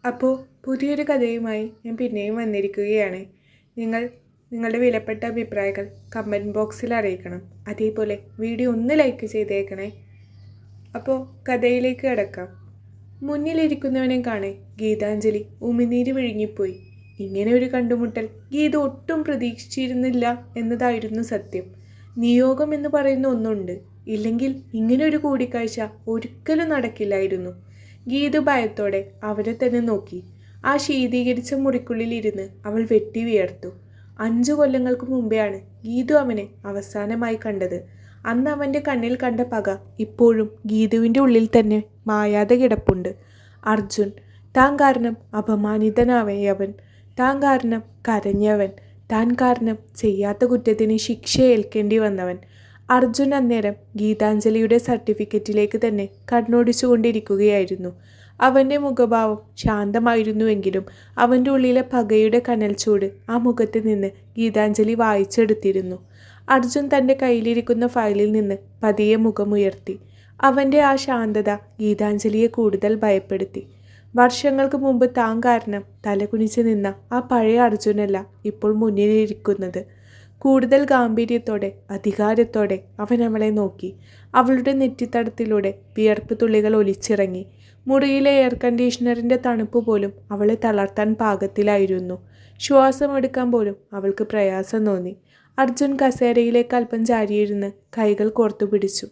അപ്പോൾ പുതിയൊരു കഥയുമായി ഞാൻ പിന്നെയും വന്നിരിക്കുകയാണ്. നിങ്ങൾ നിങ്ങളുടെ വിലപ്പെട്ട അഭിപ്രായങ്ങൾ കമൻറ്റ് ബോക്സിൽ അറിയിക്കണം. അതേപോലെ വീഡിയോ ഒന്ന് ലൈക്ക് ചെയ്തേക്കണേ. അപ്പോൾ കഥയിലേക്ക് കിടക്കാം. മുന്നിലിരിക്കുന്നവനെ കാണെ ഗീതാഞ്ജലി ഉമിനീര് വിഴുങ്ങിപ്പോയി. ഇങ്ങനെ ഒരു കണ്ടുമുട്ടൽ ഗീത ഒട്ടും പ്രതീക്ഷിച്ചിരുന്നില്ല എന്നതായിരുന്നു സത്യം. നിയോഗം എന്ന് പറയുന്ന ഒന്നുണ്ട്, ഇല്ലെങ്കിൽ ഇങ്ങനെ ഒരു കൂടിക്കാഴ്ച ഒരിക്കലും നടക്കില്ലായിരുന്നു. ഗീതു ഭയത്തോടെ അവനെ തന്നെ നോക്കി. ആ ശീതീകരിച്ച മുറിക്കുള്ളിലിരുന്ന് അവൾ വെട്ടി വിയർത്തു. 5 കൊല്ലങ്ങൾക്ക് മുമ്പെയാണ് ഗീതു അവനെ അവസാനമായി കണ്ടത്. അന്ന് അവൻ്റെ കണ്ണിൽ കണ്ട പക ഇപ്പോഴും ഗീതുവിൻ്റെ ഉള്ളിൽ തന്നെ മായാതെ കിടപ്പുണ്ട്. അർജുൻ, താൻ കാരണം അപമാനിതനായവൻ, താൻ കാരണം കരഞ്ഞവൻ, താൻ കാരണം ചെയ്യാത്ത കുറ്റത്തിന് ശിക്ഷ ഏൽക്കേണ്ടി വന്നവൻ. അർജുൻ അന്നേരം ഗീതാഞ്ജലിയുടെ സർട്ടിഫിക്കറ്റിലേക്ക് തന്നെ കണ്ണോടിച്ചുകൊണ്ടിരിക്കുകയായിരുന്നു. അവൻ്റെ മുഖഭാവം ശാന്തമായിരുന്നുവെങ്കിലും അവൻ്റെ ഉള്ളിലെ പകയുടെ കനൽച്ചൂട് ആ മുഖത്ത് നിന്ന് ഗീതാഞ്ജലി വായിച്ചെടുത്തിരുന്നു. അർജുൻ തൻ്റെ കയ്യിലിരിക്കുന്ന ഫയലിൽ നിന്ന് പതിയെ മുഖമുയർത്തി. അവൻ്റെ ആ ശാന്തത ഗീതാഞ്ജലിയെ കൂടുതൽ ഭയപ്പെടുത്തി. വർഷങ്ങൾക്ക് മുമ്പ് താൻ കാരണം തലകുനിച്ച് നിന്ന ആ പഴയ അർജുനല്ല ഇപ്പോൾ മുന്നിലിരിക്കുന്നത്. കൂടുതൽ ഗാംഭീര്യത്തോടെ അധികാരത്തോടെ അവൻ അവളെ നോക്കി. അവളുടെ നെറ്റിത്തടത്തിലൂടെ വിയർപ്പ് തുള്ളികൾ ഒലിച്ചിറങ്ങി. മുറിയിലെ എയർ കണ്ടീഷണറിൻ്റെ തണുപ്പ് പോലും അവളെ തളർത്താൻ പാകത്തിലായിരുന്നു. ശ്വാസമെടുക്കാൻ പോലും അവൾക്ക് പ്രയാസം തോന്നി. അർജുൻ കസേരയിലേക്ക് അല്പം ചാരിയിരുന്ന് കൈകൾ കോർത്തു പിടിച്ചു.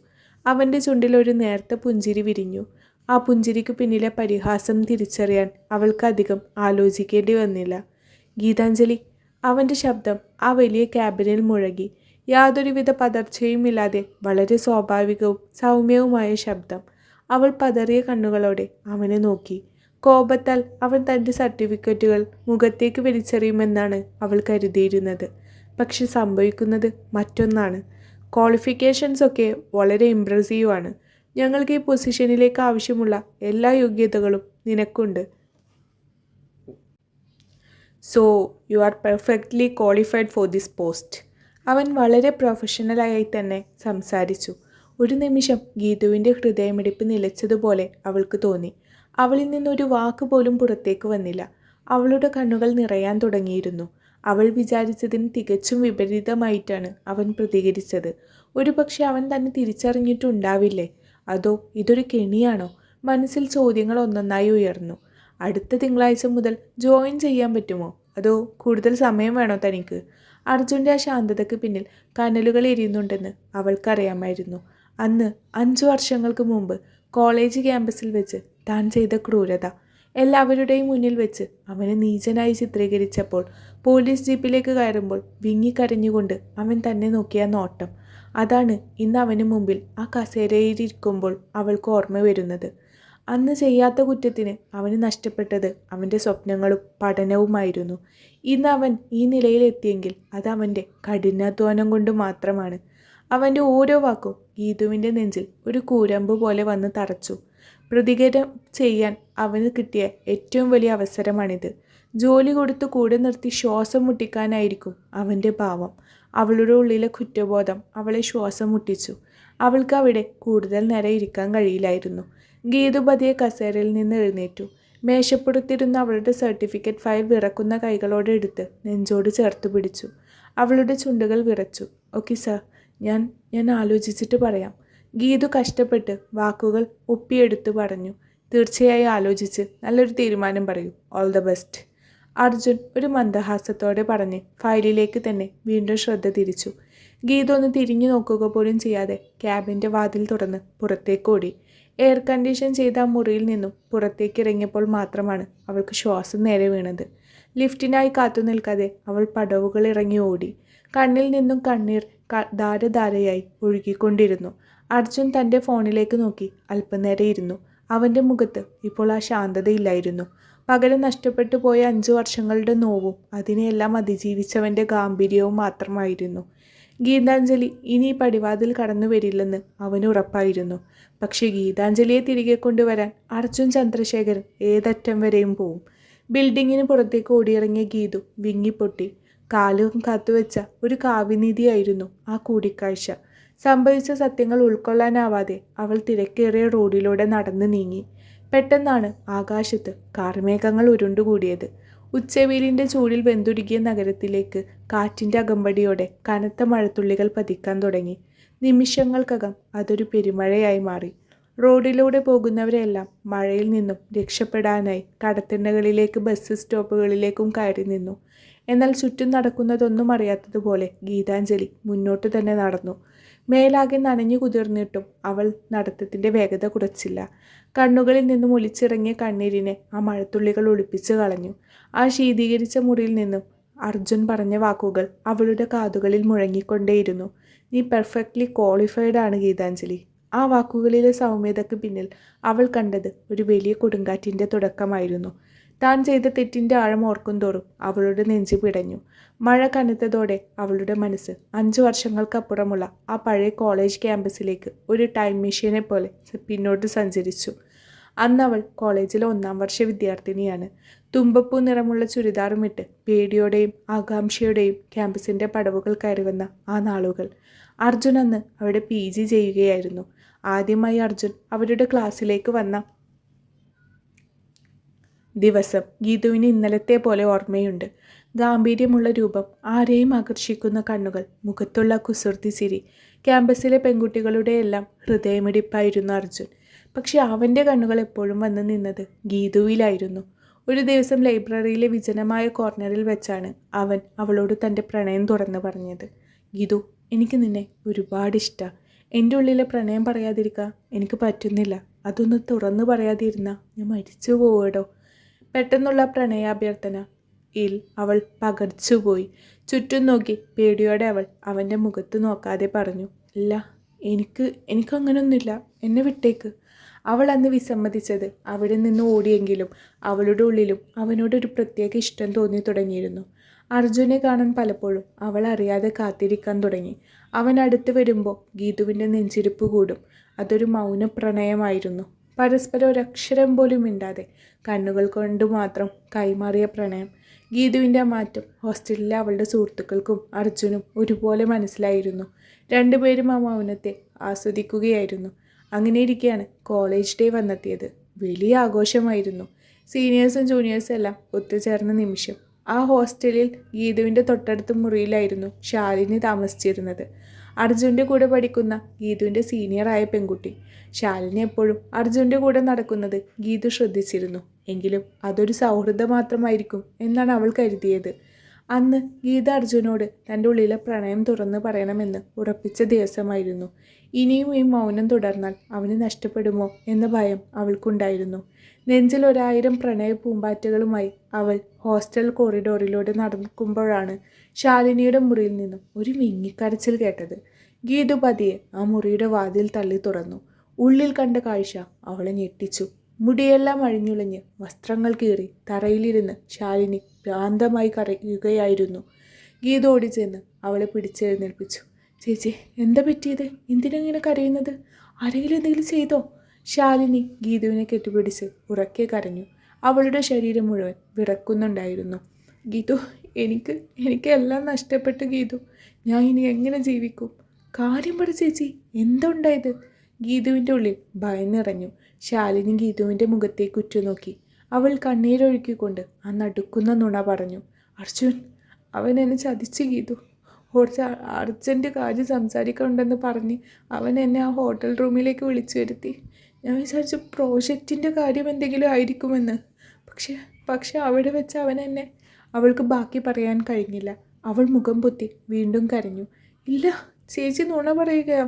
അവൻ്റെ ചുണ്ടിൽ ഒരു നേർത്ത പുഞ്ചിരി വിരിഞ്ഞു. ആ പുഞ്ചിരിക്ക് പിന്നിലെ പരിഹാസം തിരിച്ചറിയാൻ അവൾക്കധികം ആലോചിക്കേണ്ടി വന്നില്ല. ഗീതാഞ്ജലി, അവൻ്റെ ശബ്ദം ആ വലിയ ക്യാബിനിൽ മുഴങ്ങി. യാതൊരുവിധ പതർച്ചയുമില്ലാതെ വളരെ സ്വാഭാവികവും സൗമ്യവുമായ ശബ്ദം. അവൾ പതറിയ കണ്ണുകളോടെ അവനെ നോക്കി. കോപത്താൽ അവൻ തൻ്റെ സർട്ടിഫിക്കറ്റുകൾ മുഖത്തേക്ക് വലിച്ചെറിയുമെന്നാണ് അവൾ കരുതിയിരുന്നത്. പക്ഷെ സംഭവിക്കുന്നത് മറ്റൊന്നാണ്. ക്വാളിഫിക്കേഷൻസ് ഒക്കെ വളരെ ഇംപ്രസീവാണ്. ഞങ്ങൾക്ക് ഈ പൊസിഷനിലേക്ക് ആവശ്യമുള്ള എല്ലാ യോഗ്യതകളും നിനക്കുണ്ട്. So you are perfectly qualified for this post. അവൻ വളരെ പ്രൊഫഷണലായി തന്നെ സംസാരിച്ചു. ഒരു നിമിഷം ഗീതുവിൻ്റെ ഹൃദയമിടിപ്പ് നിലച്ചതുപോലെ അവൾക്ക് തോന്നി. അവളിൽ നിന്നൊരു വാക്ക് പോലും പുറത്തേക്ക് വന്നില്ല. അവളുടെ കണ്ണുകൾ നിറയാൻ തുടങ്ങിയിരുന്നു. അവൾ വിചാരിച്ചതിന് തികച്ചും വിപരീതമായിട്ടാണ് അവൻ പ്രതികരിച്ചത്. ഒരുപക്ഷെ അവൻ തന്നെ തിരിച്ചറിഞ്ഞിട്ടുണ്ടാവില്ലേ? അതോ ഇതൊരു കെണിയാണോ? മനസ്സിൽ ചോദ്യങ്ങൾ ഒന്നൊന്നായി ഉയർന്നു. അടുത്ത തിങ്കളാഴ്ച മുതൽ ജോയിൻ ചെയ്യാൻ പറ്റുമോ? അതോ കൂടുതൽ സമയം വേണോ തനിക്ക്? അർജുൻ്റെ ആ ശാന്തതയ്ക്ക് പിന്നിൽ കനലുകൾ എരിയുന്നുണ്ടെന്ന് അവൾക്കറിയാമായിരുന്നു. അന്ന് 5 വർഷങ്ങൾക്ക് മുമ്പ് കോളേജ് ക്യാമ്പസിൽ വെച്ച് താൻ ചെയ്ത ക്രൂരത എല്ലാവരുടെയും മുന്നിൽ വെച്ച് അവനെ നീചനായി ചിത്രീകരിച്ചപ്പോൾ പോലീസ് ജീപ്പിലേക്ക് കയറുമ്പോൾ വിങ്ങിക്കരഞ്ഞുകൊണ്ട് അവൻ തന്നെ നോക്കിയ നോട്ടം, അതാണ് ഇന്ന് അവന് മുമ്പിൽ ആ കസേരയിലിരിക്കുമ്പോൾ അവൾക്ക് ഓർമ്മ വരുന്നത്. അന്ന് ചെയ്യാത്ത കുറ്റത്തിന് അവന് നഷ്ടപ്പെട്ടത് അവൻ്റെ സ്വപ്നങ്ങളും പഠനവുമായിരുന്നു. ഇന്ന് അവൻ ഈ നിലയിലെത്തിയെങ്കിൽ അത് അവൻ്റെ കഠിനാധ്വാനം കൊണ്ട് മാത്രമാണ്. അവൻ്റെ ഓരോ വാക്കും ഗീതുവിൻ്റെ നെഞ്ചിൽ ഒരു കൂരമ്പ് പോലെ വന്ന് തറച്ചു. പ്രതികരണം ചെയ്യാൻ അവന് കിട്ടിയ ഏറ്റവും വലിയ അവസരമാണിത്. ജോലി കൊടുത്ത് കൂടെ നിർത്തി ശ്വാസം മുട്ടിക്കാനായിരിക്കും അവൻ്റെ ഭാവം. അവളുടെ ഉള്ളിലെ കുറ്റബോധം അവളെ ശ്വാസം മുട്ടിച്ചു. അവൾക്ക് അവിടെ കൂടുതൽ നേരം ഇരിക്കാൻ കഴിയില്ലായിരുന്നു. ഗീതു പതിയെ കസേരയിൽ നിന്ന് എഴുന്നേറ്റു. മേശപ്പുറത്തിരുന്ന അവളുടെ സർട്ടിഫിക്കറ്റ് ഫയൽ വിറക്കുന്ന കൈകളോടെ എടുത്ത് നെഞ്ചോട് ചേർത്ത് പിടിച്ചു. അവളുടെ ചുണ്ടുകൾ വിറച്ചു. ഓക്കെ സർ, ഞാൻ ആലോചിച്ചിട്ട് പറയാം. ഗീതു കഷ്ടപ്പെട്ട് വാക്കുകൾ ഒപ്പിയെടുത്ത് പറഞ്ഞു. തീർച്ചയായും ആലോചിച്ച് നല്ലൊരു തീരുമാനം പറയൂ. All the best. അർജുൻ ഒരു മന്ദഹാസത്തോടെ പറഞ്ഞ് ഫയലിലേക്ക് തന്നെ വീണ്ടും ശ്രദ്ധ തിരിച്ചു. ഗീതു ഒന്ന് തിരിഞ്ഞു നോക്കുക പോലും ചെയ്യാതെ ക്യാബിൻ്റെ വാതിൽ തുറന്ന് പുറത്തേക്ക് ഓടി. എയർ കണ്ടീഷൻ ചെയ്ത ആ മുറിയിൽ നിന്നും പുറത്തേക്ക് ഇറങ്ങിയപ്പോൾ മാത്രമാണ് അവൾക്ക് ശ്വാസം നേരെ വീണത്. ലിഫ്റ്റിനായി കാത്തു നിൽക്കാതെ അവൾ പടവുകൾ ഇറങ്ങി ഓടി. കണ്ണിൽ നിന്നും കണ്ണീർ ധാരധാരയായി ഒഴുകിക്കൊണ്ടിരുന്നു. അർജുൻ തൻ്റെ ഫോണിലേക്ക് നോക്കി അല്പനേരം ഇരുന്നു. അവൻ്റെ മുഖത്ത് ഇപ്പോൾ ആ ശാന്തതയില്ലായിരുന്നു. പകരം നഷ്ടപ്പെട്ടു പോയ 5 വർഷങ്ങളുടെ നോവും അതിനെയെല്ലാം അതിജീവിച്ചവൻ്റെ ഗാംഭീര്യവും മാത്രമായിരുന്നു. ഗീതാഞ്ജലി ഇനി പടിവാതിൽ കടന്നു വരില്ലെന്ന് അവന് ഉറപ്പായിരുന്നു. പക്ഷേ ഗീതാഞ്ജലിയെ തിരികെ കൊണ്ടുവരാൻ അർജുൻ ചന്ദ്രശേഖരൻ ഏതറ്റം വരെയും പോവും. ബിൽഡിങ്ങിന് പുറത്തേക്ക് ഓടിയിറങ്ങിയ ഗീതു വിങ്ങിപ്പൊട്ടി. കാലും കാത്തുവെച്ച ഒരു കാവ്യനീതിയായിരുന്നു ആ കൂടിക്കാഴ്ച. സംഭവിച്ച സത്യങ്ങൾ ഉൾക്കൊള്ളാനാവാതെ അവൾ തിരക്കേറിയ റോഡിലൂടെ നടന്നു നീങ്ങി. പെട്ടെന്നാണ് ആകാശത്ത് കാർമേഘങ്ങൾ ഉരുണ്ടുകൂടിയത്. ഉച്ചവെയിലിൻ്റെ ചൂടിൽ വെന്തുരുകിയ നഗരത്തിലേക്ക് കാറ്റിൻ്റെ അകമ്പടിയോടെ കനത്ത മഴത്തുള്ളികൾ പതിക്കാൻ തുടങ്ങി. നിമിഷങ്ങൾക്കകം അതൊരു പെരുമഴയായി മാറി. റോഡിലൂടെ പോകുന്നവരെല്ലാം മഴയിൽ നിന്നും രക്ഷപ്പെടാനായി കടത്തിണ്ണകളിലേക്ക് ബസ് സ്റ്റോപ്പുകളിലേക്കും കയറി നിന്നു. എന്നാൽ ചുറ്റും നടക്കുന്നതൊന്നും അറിയാത്തതുപോലെ ഗീതാഞ്ജലി മുന്നോട്ട് തന്നെ നടന്നു. മേലാകെ നനഞ്ഞു കുതിർന്നിട്ടും അവൾ നടത്തത്തിൻ്റെ വേഗത കുറച്ചില്ല. കണ്ണുകളിൽ നിന്നും ഒലിച്ചിറങ്ങിയ കണ്ണീരിനെ ആ മഴത്തുള്ളികൾ ഒളിപ്പിച്ചു കളഞ്ഞു. ആ ശീതീകരിച്ച മുറിയിൽ നിന്നും അർജുൻ പറഞ്ഞ വാക്കുകൾ അവളുടെ കാതുകളിൽ മുഴങ്ങിക്കൊണ്ടേയിരുന്നു. നീ പെർഫെക്റ്റ്ലി ക്വാളിഫൈഡ് ആണ് ഗീതാഞ്ജലി. ആ വാക്കുകളിലെ സൗമ്യതയ്ക്ക് പിന്നിൽ അവൾ കണ്ടത് ഒരു വലിയ കൊടുങ്കാറ്റിൻ്റെ തുടക്കമായിരുന്നു. താൻ ചെയ്ത തെറ്റിൻ്റെ ആഴം ഓർക്കുന്തോറും അവളുടെ നെഞ്ചു പിടഞ്ഞു. മഴ കനത്തതോടെ അവളുടെ മനസ്സ് 5 വർഷങ്ങൾക്കപ്പുറമുള്ള ആ പഴയ കോളേജ് ക്യാമ്പസിലേക്ക് ഒരു ടൈം മെഷീനെ പോലെ പിന്നോട്ട് സഞ്ചരിച്ചു. അന്ന് അവൾ കോളേജിലെ 1ാം വർഷ വിദ്യാർത്ഥിനിയാണ്. തുമ്പപ്പൂ നിറമുള്ള ചുരിദാറുമിട്ട് പേടിയോടെയും ആകാംക്ഷയോടെയും ക്യാമ്പസിൻ്റെ പടവുകൾ കയറി വന്ന ആ നാളുകൾ. അർജുൻ അന്ന് അവിടെ PG ചെയ്യുകയായിരുന്നു. ആദ്യമായി അർജുൻ അവരുടെ ക്ലാസ്സിലേക്ക് വന്ന ദിവസം ഗീതുവിന് ഇന്നലത്തെ പോലെ ഓർമ്മയുണ്ട്. ഗാംഭീര്യമുള്ള രൂപം, ആരെയും ആകർഷിക്കുന്ന കണ്ണുകൾ, മുഖത്തുള്ള കുസൃതി ചിരി. ക്യാമ്പസിലെ പെൺകുട്ടികളുടെ എല്ലാം ഹൃദയമിടിപ്പായിരുന്നു അർജുൻ. പക്ഷെ അവൻ്റെ കണ്ണുകൾ എപ്പോഴും വന്നു നിന്നത് ഗീതുവിലായിരുന്നു. ഒരു ദിവസം ലൈബ്രറിയിലെ വിജനമായ കോർണറിൽ വെച്ചാണ് അവൻ അവളോട് തൻ്റെ പ്രണയം തുറന്നു പറഞ്ഞത്. ഗീതു, എനിക്ക് നിന്നെ ഒരുപാട് ഇഷ്ടമാണ്. എൻ്റെ ഉള്ളിലെ പ്രണയം പറയാതിരിക്കാൻ എനിക്ക് പറ്റുന്നില്ല. അതൊന്ന് തുറന്നു പറയാതിരുന്നാൽ ഞാൻ മരിച്ചു പോവുടോ. പെട്ടെന്നുള്ള പ്രണയാഭ്യർത്ഥനയിൽ അവൾ പകർച്ചുപോയി. ചുറ്റും നോക്കി പേടിയോടെ അവൾ അവൻ്റെ മുഖത്ത് നോക്കാതെ പറഞ്ഞു, ഇല്ല, എനിക്കങ്ങനൊന്നുമില്ല, എന്നെ വിട്ടേക്ക്. അവൾ അന്ന് വിസമ്മതിച്ചത് അവിടെ നിന്ന് ഓടിയെങ്കിലും അവളുടെ ഉള്ളിലും അവനോടൊരു പ്രത്യേക ഇഷ്ടം തോന്നി തുടങ്ങിയിരുന്നു. അർജുനെ കാണാൻ പലപ്പോഴും അവൾ അറിയാതെ കാത്തിരിക്കാൻ തുടങ്ങി. അവൻ അടുത്ത് വരുമ്പോൾ ഗീതുവിൻ്റെ നെഞ്ചിരിപ്പ് കൂടും. അതൊരു മൗന പ്രണയമായിരുന്നു. പരസ്പരം ഒരക്ഷരം പോലും മിണ്ടാതെ കണ്ണുകൾ കൊണ്ട് മാത്രം കൈമാറിയ പ്രണയം. ഗീതുവിൻ്റെ മാറ്റം ഹോസ്റ്റലിലെ അവളുടെ സുഹൃത്തുക്കൾക്കും അർജുനും ഒരുപോലെ മനസ്സിലായിരുന്നു. രണ്ടുപേരും ആ മൗനത്തെ ആസ്വദിക്കുകയായിരുന്നു. അങ്ങനെ ഇരിക്കെയാണ് കോളേജ് ഡേ വന്നെത്തിയത്. വലിയ ആഘോഷമായിരുന്നു. സീനിയേഴ്സും ജൂനിയേഴ്സും എല്ലാം ഒത്തുചേർന്ന നിമിഷം. ആ ഹോസ്റ്റലിൽ ഗീതുവിൻ്റെ തൊട്ടടുത്ത മുറിയിലായിരുന്നു ശാലിനി താമസിച്ചിരുന്നത്. അർജുൻ്റെ കൂടെ പഠിക്കുന്ന ഗീതുവിൻ്റെ സീനിയറായ പെൺകുട്ടി. ശാലിനി എപ്പോഴും അർജുൻ്റെ കൂടെ നടക്കുന്നത് ഗീതു ശ്രദ്ധിച്ചിരുന്നു. എങ്കിലും അതൊരു സൗഹൃദം മാത്രമായിരിക്കും എന്നാണ് അവൾ കരുതിയത്. അന്ന് ഗീത അർജുനോട് തൻ്റെ ഉള്ളിലെ പ്രണയം തുറന്നു പറയണമെന്ന് ഉറപ്പിച്ച ദിവസമായിരുന്നു. ഇനിയും ഈ മൗനം തുടർന്നാൽ അവന് നഷ്ടപ്പെടുമോ എന്ന ഭയം അവൾക്കുണ്ടായിരുന്നു. നെഞ്ചിൽ 1000 പ്രണയ പൂമ്പാറ്റകളുമായി അവൾ ഹോസ്റ്റൽ കോറിഡോറിലൂടെ നടക്കുമ്പോഴാണ് ശാലിനിയുടെ മുറിയിൽ നിന്നും ഒരു വിങ്ങിക്കരച്ചിൽ കേട്ടത്. ഗീതു പതിയെ ആ മുറിയുടെ വാതിൽ തള്ളി തുറന്നു. ഉള്ളിൽ കണ്ട കാഴ്ച അവളെ ഞെട്ടിച്ചു. മുടിയെല്ലാം അഴിഞ്ഞുളഞ്ഞ് വസ്ത്രങ്ങൾ കീറി തറയിലിരുന്ന് ശാലിനി ഭ്രാന്തമായി കരയുകയായിരുന്നു. ഗീത ഓടിച്ചെന്ന് അവളെ പിടിച്ചെഴുന്നേൽപ്പിച്ചു. ചേച്ചി, എന്താ പറ്റിയത്? എന്തിനെങ്ങനെ കരയുന്നത്? ആരെങ്കിലും എന്തെങ്കിലും ചെയ്തോ? ശാലിനി ഗീതുവിനെ കെട്ടിപ്പിടിച്ച് ഉറക്കെ കരഞ്ഞു. അവളുടെ ശരീരം മുഴുവൻ വിറക്കുന്നുണ്ടായിരുന്നു. ഗീതു, എനിക്ക് എല്ലാം നഷ്ടപ്പെട്ടു ഗീതു. ഞാൻ ഇനി എങ്ങനെ ജീവിക്കും? കാര്യം പറ ചേച്ചി, എന്തുണ്ടായത്? ഗീതുവിൻ്റെ ഉള്ളിൽ ഭയന്നിറഞ്ഞു. ശാലിനി ഗീതുവിൻ്റെ മുഖത്തേക്ക് ഉറ്റുനോക്കി. അവൾ കണ്ണീരൊഴുക്കിക്കൊണ്ട് ആ നടുക്കുന്ന നുണ പറഞ്ഞു. അർജുൻ, അവൻ എന്നെ ചതിച്ചു ഗീതു. കുറച്ച് അർജൻറ്റ് കാര്യം സംസാരിക്കാനുണ്ടെന്ന് പറഞ്ഞ് അവൻ എന്നെ ആ ഹോട്ടൽ റൂമിലേക്ക് വിളിച്ചു വരുത്തി. ഞാൻ വിചാരിച്ചു പ്രോജക്റ്റിൻ്റെ കാര്യം എന്തെങ്കിലും ആയിരിക്കുമെന്ന്. പക്ഷെ അവിടെ വെച്ച് അവൾക്ക് ബാക്കി പറയാൻ കഴിഞ്ഞില്ല. അവൾ മുഖം പൊത്തി വീണ്ടും കരഞ്ഞു. ഇല്ല ചേച്ചി, നുണ പറയുകയോ?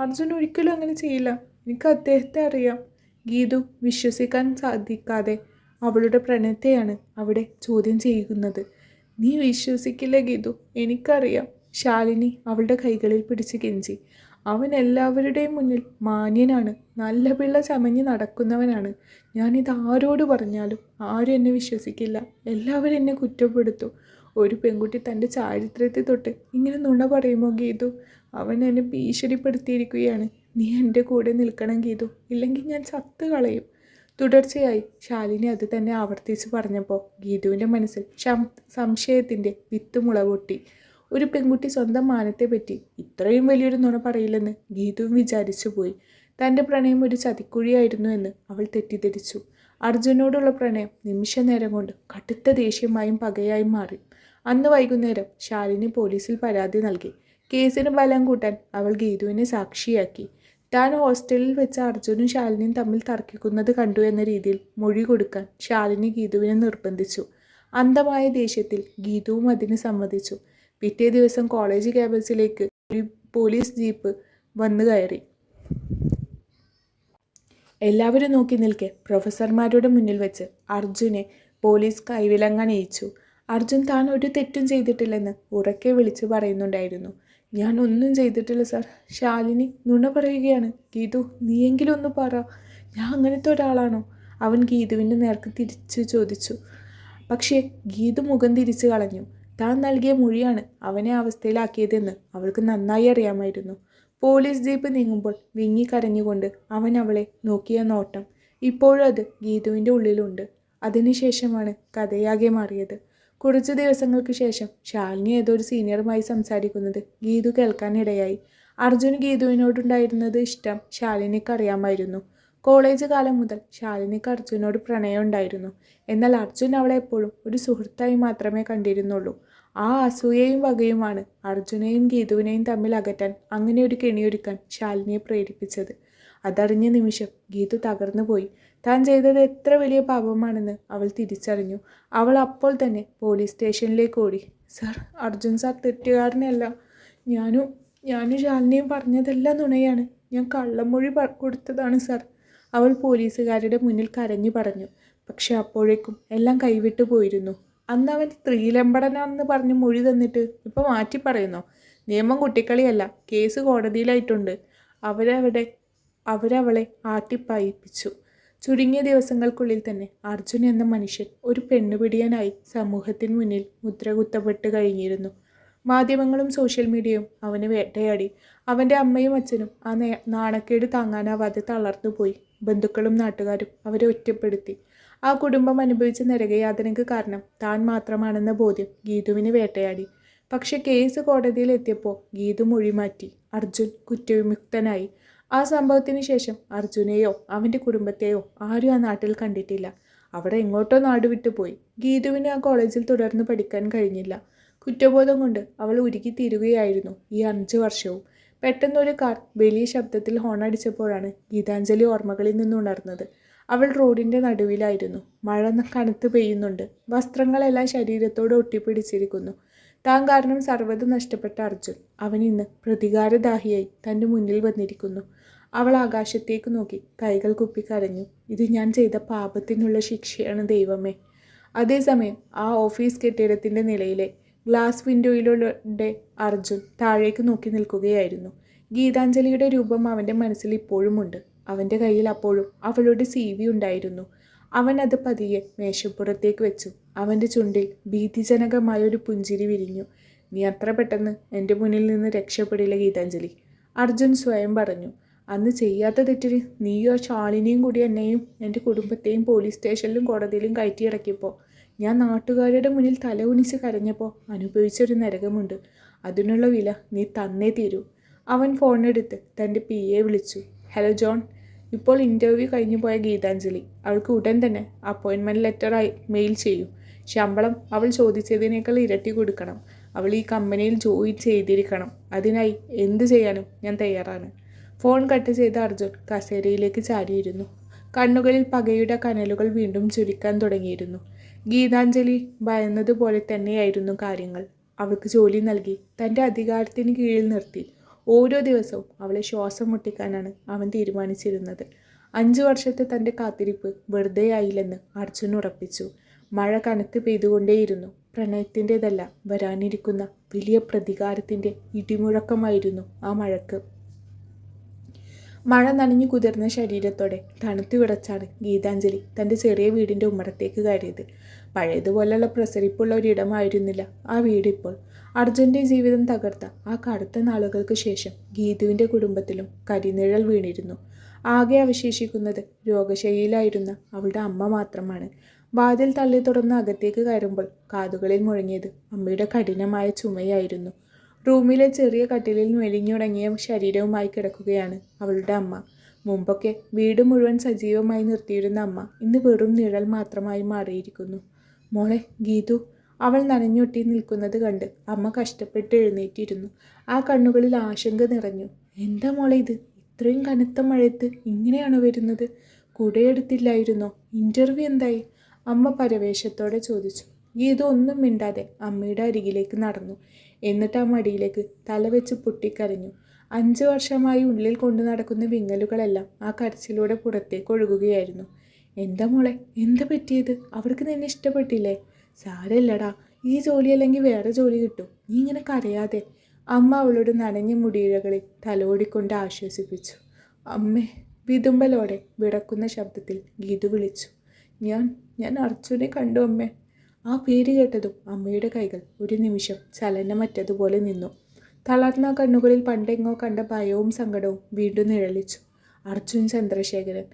അർജുൻ ഒരിക്കലും അങ്ങനെ ചെയ്യില്ല. എനിക്ക് അദ്ദേഹത്തെ അറിയാം. ഗീതു വിശ്വസിക്കാൻ സാധിക്കാതെ അവളുടെ പ്രണയത്തെയാണ് അവിടെ ചോദ്യം ചെയ്യുന്നത്. നീ വിശ്വസിക്കില്ല ഗീതു, എനിക്കറിയാം. ശാലിനി അവളുടെ കൈകളിൽ പിടിച്ച് കെഞ്ചി. അവൻ എല്ലാവരുടെയും മുന്നിൽ മാന്യനാണ്, നല്ല പിള്ള ചമഞ്ഞ് നടക്കുന്നവനാണ്. ഞാനിത് ആരോട് പറഞ്ഞാലും ആരും എന്നെ വിശ്വസിക്കില്ല. എല്ലാവരും എന്നെ കുറ്റപ്പെടുത്തും. ഒരു പെൺകുട്ടി തൻ്റെ ചാരിത്രത്തെ തൊട്ട് ഇങ്ങനെ നുണ പറയുമോ ഗീതു? അവൻ എന്നെ ഭീഷണിപ്പെടുത്തിയിരിക്കുകയാണ്. നീ എൻ്റെ കൂടെ നിൽക്കണം ഗീതു, ഇല്ലെങ്കിൽ ഞാൻ ചത്തു കളയും. തുടർച്ചയായി ശാലിനി അത് തന്നെ ആവർത്തിച്ച് പറഞ്ഞപ്പോൾ ഗീതുവിൻ്റെ മനസ്സിൽ സംശയത്തിൻ്റെ വിത്ത് മുളപൊട്ടി. ഒരു പെൺകുട്ടി സ്വന്തം മാനത്തെ പറ്റി ഇത്രയും വലിയൊരു നുണ പറയില്ലെന്ന് ഗീതുവും വിചാരിച്ചു പോയി. തൻ്റെ പ്രണയം ഒരു ചതിക്കുഴിയായിരുന്നു എന്ന് അവൾ തെറ്റിദ്ധരിച്ചു. അർജുനോടുള്ള പ്രണയം നിമിഷ നേരം കൊണ്ട് കടുത്ത ദേഷ്യമായും പകയായും മാറി. അന്ന് വൈകുന്നേരം ശാലിനി പോലീസിൽ പരാതി നൽകി. കേസിന് ബലം കൂട്ടാൻ അവൾ ഗീതുവിനെ സാക്ഷിയാക്കി. താൻ ഹോസ്റ്റലിൽ വെച്ച് അർജുനും ശാലിനിയും തമ്മിൽ തർക്കിക്കുന്നത് കണ്ടു എന്ന രീതിയിൽ മൊഴി കൊടുക്കാൻ ശാലിനി ഗീതുവിനെ നിർബന്ധിച്ചു. അന്ധമായ ദേഷ്യത്തിൽ ഗീതുവും അതിന് സമ്മതിച്ചു. പിറ്റേ ദിവസം കോളേജ് ക്യാമ്പസിലേക്ക് ഒരു പോലീസ് ജീപ്പ് വന്നു കയറി. എല്ലാവരും നോക്കി നിൽക്കെ പ്രൊഫസർമാരുടെ മുന്നിൽ വെച്ച് അർജുനെ പോലീസ് കൈവിലങ്ങണയിച്ചു. അർജുൻ താൻ ഒരു തെറ്റും ചെയ്തിട്ടില്ലെന്ന് ഉറക്കെ വിളിച്ചു പറയുന്നുണ്ടായിരുന്നു. ഞാൻ ഒന്നും ചെയ്തിട്ടില്ല സാർ. ശാലിനി നുണ പറയുകയാണ്. ഗീതു, നീയെങ്കിലും ഒന്ന് പറ, ഞാൻ അങ്ങനത്തെ ഒരാളാണോ? അവൻ ഗീതുവിൻ്റെ നേർക്ക് തിരിച്ചു ചോദിച്ചു. പക്ഷേ ഗീതു മുഖം തിരിച്ചു കളഞ്ഞു. താൻ നൽകിയ മൊഴിയാണ് അവനെ അവസ്ഥയിലാക്കിയതെന്ന് അവൾക്ക് നന്നായി അറിയാമായിരുന്നു. പോലീസ് ജീപ്പ് നീങ്ങുമ്പോൾ വിങ്ങിക്കരഞ്ഞുകൊണ്ട് അവൻ അവളെ നോക്കിയ നോട്ടം ഇപ്പോഴും അത് ഗീതുവിൻ്റെ ഉള്ളിലുണ്ട്. അതിനുശേഷമാണ് കഥയാകെ മാറിയത്. കുറച്ച് ദിവസങ്ങൾക്ക് ശേഷം ശാലിനി ഏതൊരു സീനിയറുമായി സംസാരിക്കുന്നത് ഗീതു കേൾക്കാനിടയായി. അർജുൻ ഗീതുവിനോടുണ്ടായിരുന്നത് ഇഷ്ടം ശാലിനിക്ക് അറിയാമായിരുന്നു. കോളേജ് കാലം മുതൽ ശാലിനിക്ക് അർജുനോട് പ്രണയം ഉണ്ടായിരുന്നു. എന്നാൽ അർജുൻ അവളെ എപ്പോഴും ഒരു സുഹൃത്തായി മാത്രമേ കണ്ടിരുന്നുള്ളൂ. ആ അസൂയയും വകയുമാണ് അർജുനെയും ഗീതുവിനെയും തമ്മിൽ അകറ്റാൻ അങ്ങനെ ഒരു കെണിയൊരുക്കാൻ ശാലിനിയെ പ്രേരിപ്പിച്ചത്. അതറിഞ്ഞ നിമിഷം ഗീതു തകർന്നു പോയി. താൻ ചെയ്തത് എത്ര വലിയ പാപമാണെന്ന് അവൾ തിരിച്ചറിഞ്ഞു. അവൾ അപ്പോൾ തന്നെ പോലീസ് സ്റ്റേഷനിലേക്ക് ഓടി. സാർ, അർജുൻ സാർ തെറ്റുകാരനല്ല. ഞാനും ശാലിനിയും പറഞ്ഞതെല്ലാം നുണയാണ്. ഞാൻ കള്ളമൊഴി കൊടുത്തതാണ് സാർ. അവൾ പോലീസുകാരുടെ മുന്നിൽ കരഞ്ഞു പറഞ്ഞു. പക്ഷെ അപ്പോഴേക്കും എല്ലാം കൈവിട്ടു പോയിരുന്നു. അന്ന് അവൻ സ്ത്രീലമ്പടനാണെന്ന് പറഞ്ഞ് മൊഴി തന്നിട്ട് ഇപ്പോൾ മാറ്റി പറയുന്നോ? നിയമം കുട്ടിക്കളിയല്ല. കേസ് കോടതിയിലായിട്ടുണ്ട്. അവരവളെ ആട്ടിപ്പായിപ്പിച്ചു. ചുരുങ്ങിയ ദിവസങ്ങൾക്കുള്ളിൽ തന്നെ അർജുൻ എന്ന മനുഷ്യൻ ഒരു പെണ്ണുപിടിയനായി സമൂഹത്തിന് മുന്നിൽ മുദ്രകുത്തപ്പെട്ട് കഴിഞ്ഞിരുന്നു. മാധ്യമങ്ങളും സോഷ്യൽ മീഡിയയും അവനെ വേട്ടയാടി. അവൻ്റെ അമ്മയും അച്ഛനും ആ നാണക്കേട് താങ്ങാനാവാതെ തളർന്നുപോയി. ബന്ധുക്കളും നാട്ടുകാരും അവരെ ഒറ്റപ്പെടുത്തി. ആ കുടുംബം അനുഭവിച്ച നരകയാതനയ്ക്ക് കാരണം താൻ മാത്രമാണെന്ന ബോധ്യം ഗീതുവിനെ വേട്ടയാടി. പക്ഷെ കേസ് കോടതിയിൽ എത്തിയപ്പോൾ ഗീതു മൊഴി മാറ്റി. അർജുൻ കുറ്റവിമുക്തനായി. ആ സംഭവത്തിന് ശേഷം അർജുനെയോ അവൻ്റെ കുടുംബത്തെയോ ആരും ആ നാട്ടിൽ കണ്ടിട്ടില്ല. അവിടെ എങ്ങോട്ടോ നാടുവിട്ടുപോയി. ഗീതുവിന് ആ കോളേജിൽ തുടർന്ന് പഠിക്കാൻ കഴിഞ്ഞില്ല. കുറ്റബോധം കൊണ്ട് അവൾ ഉരുകിത്തീരുകയായിരുന്നു ഈ 5 വർഷവും. പെട്ടെന്നൊരു കാർ വലിയ ശബ്ദത്തിൽ ഹോണടിച്ചപ്പോഴാണ് ഗീതാഞ്ജലി ഓർമ്മകളിൽ നിന്നുണർന്നത്. അവൾ റോഡിൻ്റെ നടുവിലായിരുന്നു. മഴ കനത്ത് പെയ്യുന്നുണ്ട്. വസ്ത്രങ്ങളെല്ലാം ശരീരത്തോട് ഒട്ടിപ്പിടിച്ചിരിക്കുന്നു. താൻ കാരണം സർവ്വത നഷ്ടപ്പെട്ട അർജുൻ അവൻ ഇന്ന് പ്രതികാരദാഹിയായി തൻ്റെ മുന്നിൽ വന്നിരിക്കുന്നു. അവൾ ആകാശത്തേക്ക് നോക്കി കൈകൾ കുപ്പി കരഞ്ഞു. ഇത് ഞാൻ ചെയ്ത പാപത്തിനുള്ള ശിക്ഷയാണ് ദൈവമേ. അതേസമയം ആ ഓഫീസ് കെട്ടിടത്തിൻ്റെ നിലയിലെ ഗ്ലാസ് വിൻഡോയിലൂടെ അർജുൻ താഴേക്ക് നോക്കി നിൽക്കുകയായിരുന്നു. ഗീതാഞ്ജലിയുടെ രൂപം അവൻ്റെ മനസ്സിൽ ഇപ്പോഴുമുണ്ട്. അവൻ്റെ കയ്യിൽ അപ്പോഴും അവളുടെ CV ഉണ്ടായിരുന്നു. അവൻ അത് പതിയെ മേശപ്പുറത്തേക്ക് വെച്ചു. അവൻ്റെ ചുണ്ടിൽ ഭീതിജനകമായൊരു പുഞ്ചിരി വിരിഞ്ഞു. നീ അത്ര പെട്ടെന്ന് എൻ്റെ മുന്നിൽ നിന്ന് രക്ഷപ്പെടില്ല ഗീതാഞ്ജലി, അർജുൻ സ്വയം പറഞ്ഞു. അന്ന് ചെയ്യാത്ത തെറ്റിന് നീയോ ശാലിനിയും കൂടി എന്നെയും എൻ്റെ കുടുംബത്തെയും പോലീസ് സ്റ്റേഷനിലും കോടതിയിലും കയറ്റിയിറക്കിയപ്പോൾ ഞാൻ നാട്ടുകാരുടെ മുന്നിൽ തല ഉനിച്ച് കരഞ്ഞപ്പോൾ അനുഭവിച്ചൊരു നരകമുണ്ട്. അതിനുള്ള വില നീ തന്നേ തീരൂ. അവൻ ഫോണെടുത്ത് തൻ്റെ PA വിളിച്ചു. Hello John. ഇപ്പോൾ ഇൻ്റർവ്യൂ കഴിഞ്ഞു പോയ ഗീതാഞ്ജലി. അവൾക്ക് ഉടൻ തന്നെ അപ്പോയിൻമെൻറ്റ് ലെറ്ററായി മെയിൽ ചെയ്യൂ. ശമ്പളം അവൾ ചോദിച്ചതിനേക്കാൾ ഇരട്ടി കൊടുക്കണം. അവൾ ഈ കമ്പനിയിൽ ജോയിൻ ചെയ്തിരിക്കണം. അതിനായി എന്ത് ചെയ്യാനും ഞാൻ തയ്യാറാണ്. ഫോൺ കട്ട് ചെയ്ത അർജുൻ കസേരയിലേക്ക് ചാരിയിരുന്നു. കണ്ണുകളിൽ പകയുടെ കനലുകൾ വീണ്ടും ചുരുക്കാൻ തുടങ്ങിയിരുന്നു. ഗീതാഞ്ജലി ഭയന്നതുപോലെ തന്നെയായിരുന്നു കാര്യങ്ങൾ. അവൾക്ക് ജോലി നൽകി തൻ്റെ അധികാരത്തിന് കീഴിൽ നിർത്തി. ഓരോ ദിവസവും അവളെ ശ്വാസം മുട്ടിക്കാനാണ് അവൻ തീരുമാനിച്ചിരുന്നത്. 5 വർഷത്തെ തൻ്റെ കാത്തിരിപ്പ് വെറുതെയായില്ലെന്ന് അർജുൻ ഉറപ്പിച്ചു. മഴ കനത്ത് പെയ്തുകൊണ്ടേയിരുന്നു. പ്രണയത്തിൻ്റെതല്ല, വരാനിരിക്കുന്ന വലിയ പ്രതികാരത്തിൻ്റെ ഇടിമുഴക്കമായിരുന്നു ആ മഴക്ക്. മഴ നനഞ്ഞു കുതിർന്ന ശരീരത്തോടെ തണുത്തു വിറച്ചാണ് ഗീതാഞ്ജലി തൻ്റെ ചെറിയ വീടിൻ്റെ ഉമ്മറത്തേക്ക് കയറിയത്. പഴയതുപോലുള്ള പ്രസരിപ്പുള്ള ഒരിടമായിരുന്നില്ല ആ വീടിപ്പോൾ. അർജുൻ്റെ ജീവിതം തകർത്ത ആ കടുത്ത നാളുകൾക്ക് ശേഷം ഗീതുവിൻ്റെ കുടുംബത്തിലും കരിനിഴൽ വീണിരുന്നു. ആകെ അവശേഷിക്കുന്നത് രോഗശൈലിയിലായിരുന്ന അവളുടെ അമ്മ മാത്രമാണ്. വാതിൽ തള്ളി തുറന്ന് അകത്തേക്ക് കയറുമ്പോൾ കാതുകളിൽ മുഴങ്ങിയത് അമ്മയുടെ കഠിനമായ ചുമയായിരുന്നു. റൂമിലെ ചെറിയ കട്ടിലിൽ മെലിഞ്ഞുണങ്ങിയ ശരീരവുമായി കിടക്കുകയാണ് അവളുടെ അമ്മ. മുമ്പൊക്കെ വീട് മുഴുവൻ സജീവമായി നിർത്തിയിരുന്ന അമ്മ ഇന്ന് വെറും നിഴൽ മാത്രമായി മാറിയിരിക്കുന്നു. മോളെ ഗീതു. അവൾ നനഞ്ഞൊട്ടി നിൽക്കുന്നത് കണ്ട് അമ്മ കഷ്ടപ്പെട്ട് എഴുന്നേറ്റിരുന്നു. ആ കണ്ണുകളിൽ ആശങ്ക നിറഞ്ഞു. എന്താ മോളെ ഇത്? ഇത്രയും കനത്ത മഴയത്ത് ഇങ്ങനെയാണോ വരുന്നത്? കുടയെടുത്തില്ലായിരുന്നോ? ഇൻ്റർവ്യൂ എന്തായി? അമ്മ പരവേശത്തോടെ ചോദിച്ചു. ഗീതു ഒന്നും മിണ്ടാതെ അമ്മയുടെ അരികിലേക്ക് നടന്നു. എന്നിട്ട് ആ മടിയിലേക്ക് തലവെച്ച് പൊട്ടിക്കരഞ്ഞു. 5 വർഷമായി ഉള്ളിൽ കൊണ്ടു നടക്കുന്ന വിങ്ങലുകളെല്ലാം ആ കരച്ചിലൂടെ പുറത്തേക്ക് ഒഴുകുകയായിരുന്നു. എന്താ മോളെ, എന്താ പറ്റിയത്? അവർക്ക് നിന്നെ ഇഷ്ടപ്പെട്ടില്ലേ? സാരമില്ലടാ, ഈ ജോലി അല്ലെങ്കിൽ വേറെ ജോലി കിട്ടും. നീ ഇങ്ങനെ കരയാതെ. അമ്മ അവളുടെ നനഞ്ഞ മുടിയിഴകളിൽ തലോടിക്കൊണ്ട് ആശ്വസിപ്പിച്ചു. അമ്മേ. വിതുമ്പലോടെ വിറക്കുന്ന ശബ്ദത്തിൽ ഗീതു വിളിച്ചു. ഞാൻ അർജുനെ കണ്ടു അമ്മേ. ആ പേര് കേട്ടതും അമ്മയുടെ കൈകൾ ഒരു നിമിഷം ചലനമറ്റതുപോലെ നിന്നു. തളർന്ന കണ്ണുകളിൽ പണ്ടെങ്ങോ കണ്ട ഭയവും സങ്കടവും വീണ്ടും നിഴലിച്ചു. അർജുൻ ചന്ദ്രശേഖരൻ.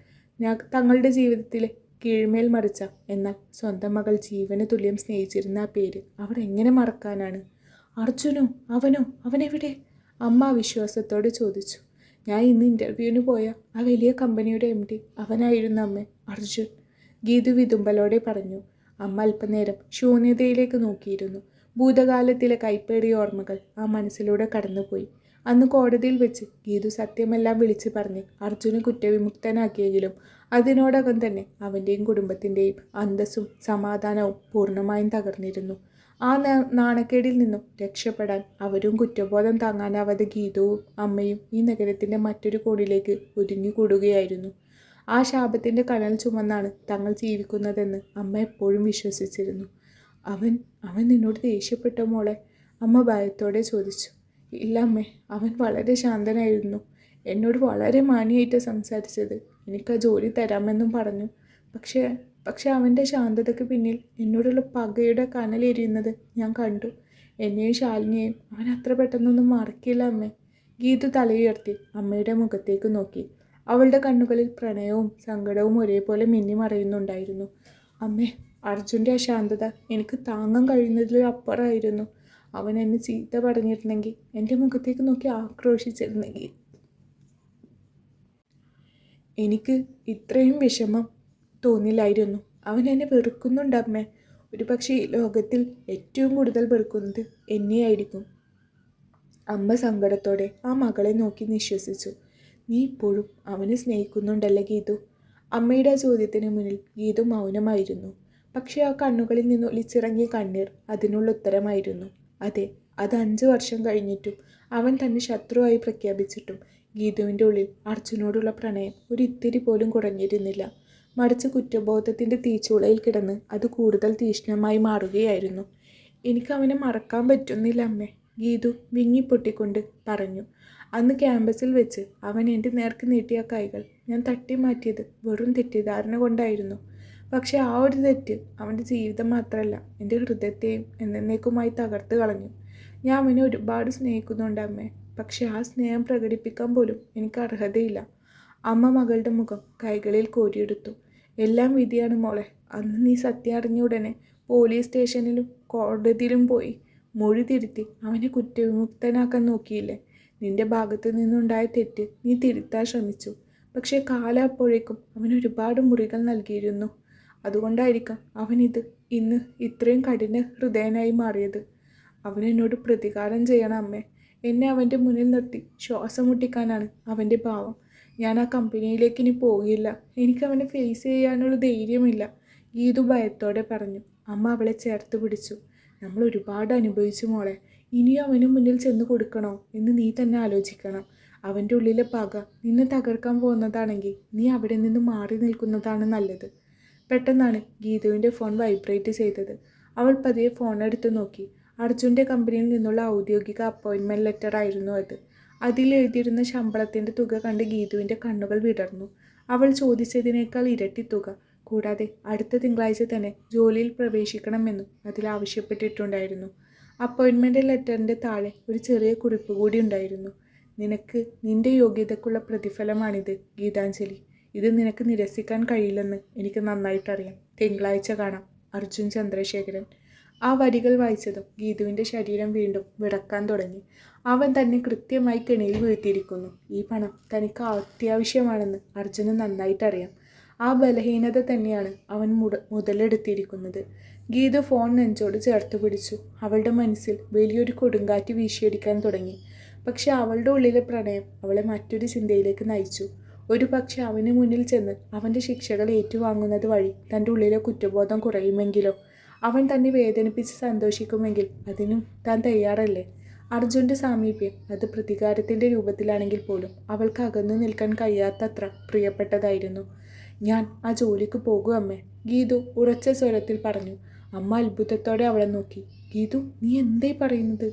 തങ്ങളുടെ ജീവിതത്തിലെ കീഴ്മേൽ മറിച്ച, എന്നാൽ സ്വന്തം മകൾ ജീവന് തുല്യം സ്നേഹിച്ചിരുന്ന ആ പേര് അവർ എങ്ങനെ മറക്കാനാണ്? അർജുനോ? അവനെവിടെ? അമ്മ അവിശ്വാസത്തോടെ ചോദിച്ചു. ഞാൻ ഇന്ന് ഇൻ്റർവ്യൂവിന് പോയ ആ വലിയ കമ്പനിയുടെ MD അവനായിരുന്നു അമ്മേ, അർജുൻ. ഗീതു വിതുമ്പലോടെ പറഞ്ഞു. അമ്മ അല്പനേരം ശൂന്യതയിലേക്ക് നോക്കിയിരുന്നു. ഭൂതകാലത്തിലെ കൈപ്പേറിയ ഓർമ്മകൾ ആ മനസ്സിലൂടെ കടന്നുപോയി. അന്ന് കോടതിയിൽ വെച്ച് ഗീതു സത്യമെല്ലാം വിളിച്ചു പറഞ്ഞ് അർജുനെ കുറ്റവിമുക്തനാക്കിയെങ്കിലും അതിനോടകം തന്നെ അവൻ്റെയും കുടുംബത്തിൻ്റെയും അന്തസ്സും സമാധാനവും പൂർണ്ണമായും തകർന്നിരുന്നു. ആ നാണക്കേടിൽ നിന്നും രക്ഷപ്പെടാൻ അവരും കുറ്റബോധം താങ്ങാനാവാതെ ഗീതവും അമ്മയും ഈ നഗരത്തിൻ്റെ മറ്റൊരു കോണിലേക്ക് ഒതുങ്ങിക്കൂടുകയായിരുന്നു. ആ ശാപത്തിൻ്റെ കനൽ ചുമന്നാണ് തങ്ങൾ ജീവിക്കുന്നതെന്ന് അമ്മ എപ്പോഴും വിശ്വസിച്ചിരുന്നു. അവൻ നിന്നോട് ദേഷ്യപ്പെട്ടോ മോളെ? അമ്മ ഭയത്തോടെ ചോദിച്ചു. ഇല്ല അമ്മേ, അവൻ വളരെ ശാന്തനായിരുന്നു. എന്നോട് വളരെ മാന്യമായിട്ട് സംസാരിച്ചത്. എനിക്ക് ആ ജോലി തരാമെന്നും പറഞ്ഞു. പക്ഷേ അവൻ്റെ ശാന്തതയ്ക്ക് പിന്നിൽ എന്നോടുള്ള പകയുടെ കനലെരിയുന്നത് ഞാൻ കണ്ടു. എന്നെയും ശാലിനിയെയും അവൻ അത്ര പെട്ടെന്നൊന്നും മറക്കില്ല അമ്മേ. ഗീതു തലയുയർത്തി അമ്മയുടെ മുഖത്തേക്ക് നോക്കി. അവളുടെ കണ്ണുകളിൽ പ്രണയവും സങ്കടവും ഒരേപോലെ മിന്നിമറയുന്നുണ്ടായിരുന്നു. അമ്മേ, അർജുൻ്റെ ആ ശാന്തത എനിക്ക് താങ്ങാൻ കഴിയുന്നതിലും അപ്പുറമായിരുന്നു. അവൻ എന്നെ ചീത്ത പറഞ്ഞിരുന്നെങ്കിൽ, എൻ്റെ മുഖത്തേക്ക് നോക്കി ആക്രോശിച്ചിരുന്നെങ്കിൽ എനിക്ക് ഇത്രയും വിഷമം തോന്നില്ലായിരുന്നു. അവൻ എന്നെ വെറുക്കുന്നുണ്ട് അമ്മേ. ഒരുപക്ഷെ ഈ ലോകത്തിൽ ഏറ്റവും കൂടുതൽ വെറുക്കുന്നത് എന്നെയായിരിക്കും. അമ്മ സങ്കടത്തോടെ ആ മകളെ നോക്കി നിശ്വസിച്ചു. നീ ഇപ്പോഴും അവനെ സ്നേഹിക്കുന്നുണ്ടല്ലേ ഗീതു? അമ്മയുടെ ആ ചോദ്യത്തിന് മുന്നിൽ ഗീതു മൗനമായിരുന്നു. പക്ഷേ ആ കണ്ണുകളിൽ നിന്ന് ഒലിച്ചിറങ്ങിയ കണ്ണീർ അതിനുള്ള ഉത്തരമായിരുന്നു. അതെ, അത് 5 വർഷം കഴിഞ്ഞിട്ടും അവൻ തന്നെ ശത്രുവായി പ്രഖ്യാപിച്ചിട്ടും ഗീതുവിൻ്റെ ഉള്ളിൽ അർജുനോടുള്ള പ്രണയം ഒരിത്തിരി പോലും കുറഞ്ഞിരുന്നില്ല. മറിച്ച് കുറ്റബോധത്തിൻ്റെ തീച്ചൂളയിൽ കിടന്ന് അത് കൂടുതൽ തീക്ഷ്ണമായി മാറുകയായിരുന്നു. എനിക്ക് അവനെ മറക്കാൻ പറ്റുന്നില്ല അമ്മേ, ഗീതു വിങ്ങിപ്പൊട്ടിക്കൊണ്ട് പറഞ്ഞു. അന്ന് ക്യാമ്പസിൽ വെച്ച് അവൻ എൻ്റെ നേർക്ക് നീട്ടിയ കൈകൾ ഞാൻ തട്ടി മാറ്റിയത് വെറും തെറ്റിദ്ധാരണ കൊണ്ടായിരുന്നു. പക്ഷേ ആ ഒരു തെറ്റ് അവൻ്റെ ജീവിതം മാത്രമല്ല, എൻ്റെ ഹൃദയത്തെയും എന്നേക്കുമായി തകർത്ത് കളഞ്ഞു. ഞാൻ അവനെ ഒരുപാട് സ്നേഹിക്കുന്നുണ്ട് അമ്മേ. പക്ഷേ ആ സ്നേഹം പ്രകടിപ്പിക്കാൻ പോലും എനിക്ക് അർഹതയില്ല. അമ്മ മകളുടെ മുഖം കൈകളിൽ കോരിയെടുത്തു. എല്ലാം വിധിയാണ് മോളെ. അന്ന് നീ സത്യം അറിഞ്ഞ ഉടനെ പോലീസ് സ്റ്റേഷനിലും കോടതിയിലും പോയി മൊഴി തിരുത്തി അവനെ കുറ്റവിമുക്തനാക്കാൻ നോക്കിയില്ലേ? നിന്റെ ഭാഗത്തു നിന്നുണ്ടായ തെറ്റ് നീ തിരുത്താൻ ശ്രമിച്ചു. പക്ഷേ കാലം അപ്പോഴേക്കും അവൻ ഒരുപാട് മുറികൾ നൽകിയിരുന്നു. അതുകൊണ്ടായിരിക്കാം അവൻ ഇന്ന് ഇത്രയും കഠിന ഹൃദയനായി മാറിയത്. അവനെന്നോട് പ്രതികാരം ചെയ്യണം അമ്മേ. എന്നെ അവൻ്റെ മുന്നിൽ നിർത്തി ശ്വാസം മുട്ടിക്കാനാണ് അവൻ്റെ ഭാവം. ഞാൻ ആ കമ്പനിയിലേക്ക് ഇനി പോകില്ല. എനിക്ക് അവനെ ഫേസ് ചെയ്യാനുള്ള ധൈര്യമില്ല, ഗീതു ഭയത്തോടെ പറഞ്ഞു. അമ്മ അവളെ ചേർത്ത് പിടിച്ചു. നമ്മൾ ഒരുപാട് അനുഭവിച്ചു മോളെ. ഇനിയും അവന് മുന്നിൽ ചെന്ന് കൊടുക്കണോ എന്ന് നീ തന്നെ ആലോചിക്കണം. അവൻ്റെ ഉള്ളിലെ പക നിന്നെ തകർക്കാൻ പോകുന്നതാണെങ്കിൽ നീ അവിടെ നിന്ന് മാറി നിൽക്കുന്നതാണ് നല്ലത്. പെട്ടെന്നാണ് ഗീതുവിൻ്റെ ഫോൺ വൈബ്രേറ്റ് ചെയ്തത്. അവൾ പതിയെ ഫോൺ എടുത്ത് നോക്കി. അർജുൻ്റെ കമ്പനിയിൽ നിന്നുള്ള ഔദ്യോഗിക അപ്പോയിൻമെൻറ്റ് ലെറ്റർ ആയിരുന്നു അത്. അതിൽ എഴുതിയിരുന്ന ശമ്പളത്തിൻ്റെ തുക കണ്ട് ഗീതുവിൻ്റെ കണ്ണുകൾ വിടർന്നു. അവൾ ചോദിച്ചതിനേക്കാൾ ഇരട്ടി തുക, കൂടാതെ അടുത്ത തിങ്കളാഴ്ച തന്നെ ജോലിയിൽ പ്രവേശിക്കണമെന്നും അതിൽ ആവശ്യപ്പെട്ടിട്ടുണ്ടായിരുന്നു. അപ്പോയിൻമെൻറ്റ് ലെറ്ററിൻ്റെ താഴെ ഒരു ചെറിയ കുറിപ്പ് കൂടി ഉണ്ടായിരുന്നു. നിന്റെ യോഗ്യതയ്ക്കുള്ള പ്രതിഫലമാണിത് ഗീതാഞ്ജലി. ഇത് നിനക്ക് നിരസിക്കാൻ കഴിയില്ലെന്ന് എനിക്ക് നന്നായിട്ടറിയാം. തിങ്കളാഴ്ച കാണാം. അർജുൻ ചന്ദ്രശേഖരൻ. ആ വരികൾ വായിച്ചതും ഗീതുവിൻ്റെ ശരീരം വീണ്ടും വിറക്കാൻ തുടങ്ങി. അവൻ തന്നെ കൃത്യമായി കെണിയിൽ വീഴ്ത്തിയിരിക്കുന്നു. ഈ പണം തനിക്ക് അത്യാവശ്യമാണെന്ന് അർജുന് നന്നായിട്ടറിയാം. ആ ബലഹീനത തന്നെയാണ് അവൻ മുതലെടുത്തിരിക്കുന്നത്. ഗീതു ഫോൺ നെഞ്ചോട് ചേർത്ത് പിടിച്ചു. അവളുടെ മനസ്സിൽ വലിയൊരു കൊടുങ്കാറ്റ് വീശിയടിക്കാൻ തുടങ്ങി. പക്ഷെ അവളുടെ ഉള്ളിലെ പ്രണയം അവളെ മറ്റൊരു ചിന്തയിലേക്ക് നയിച്ചു. ഒരു പക്ഷെ അവന് മുന്നിൽ ചെന്ന് അവൻ്റെ ശിക്ഷകൾ ഏറ്റുവാങ്ങുന്നത് വഴി തൻ്റെ ഉള്ളിലെ കുറ്റബോധം കുറയുമെങ്കിലോ? അവൻ തന്നെ വേദനിപ്പിച്ച് സന്തോഷിക്കുമെങ്കിൽ അതിനും താൻ തയ്യാറല്ലേ? അർജുൻ്റെ സാമീപ്യം, അത് പ്രതികാരത്തിൻ്റെ രൂപത്തിലാണെങ്കിൽ പോലും അവൾക്ക് അകന്നു നിൽക്കാൻ കഴിയാത്തത്ര പ്രിയപ്പെട്ടതായിരുന്നു. ഞാൻ ആ ജോലിക്ക് പോകും അമ്മേ, ഗീതു ഉറച്ച സ്വരത്തിൽ പറഞ്ഞു. അമ്മ അത്ഭുതത്തോടെ അവളെ നോക്കി. ഗീതു, നീ എന്തേ പറയുന്നത്?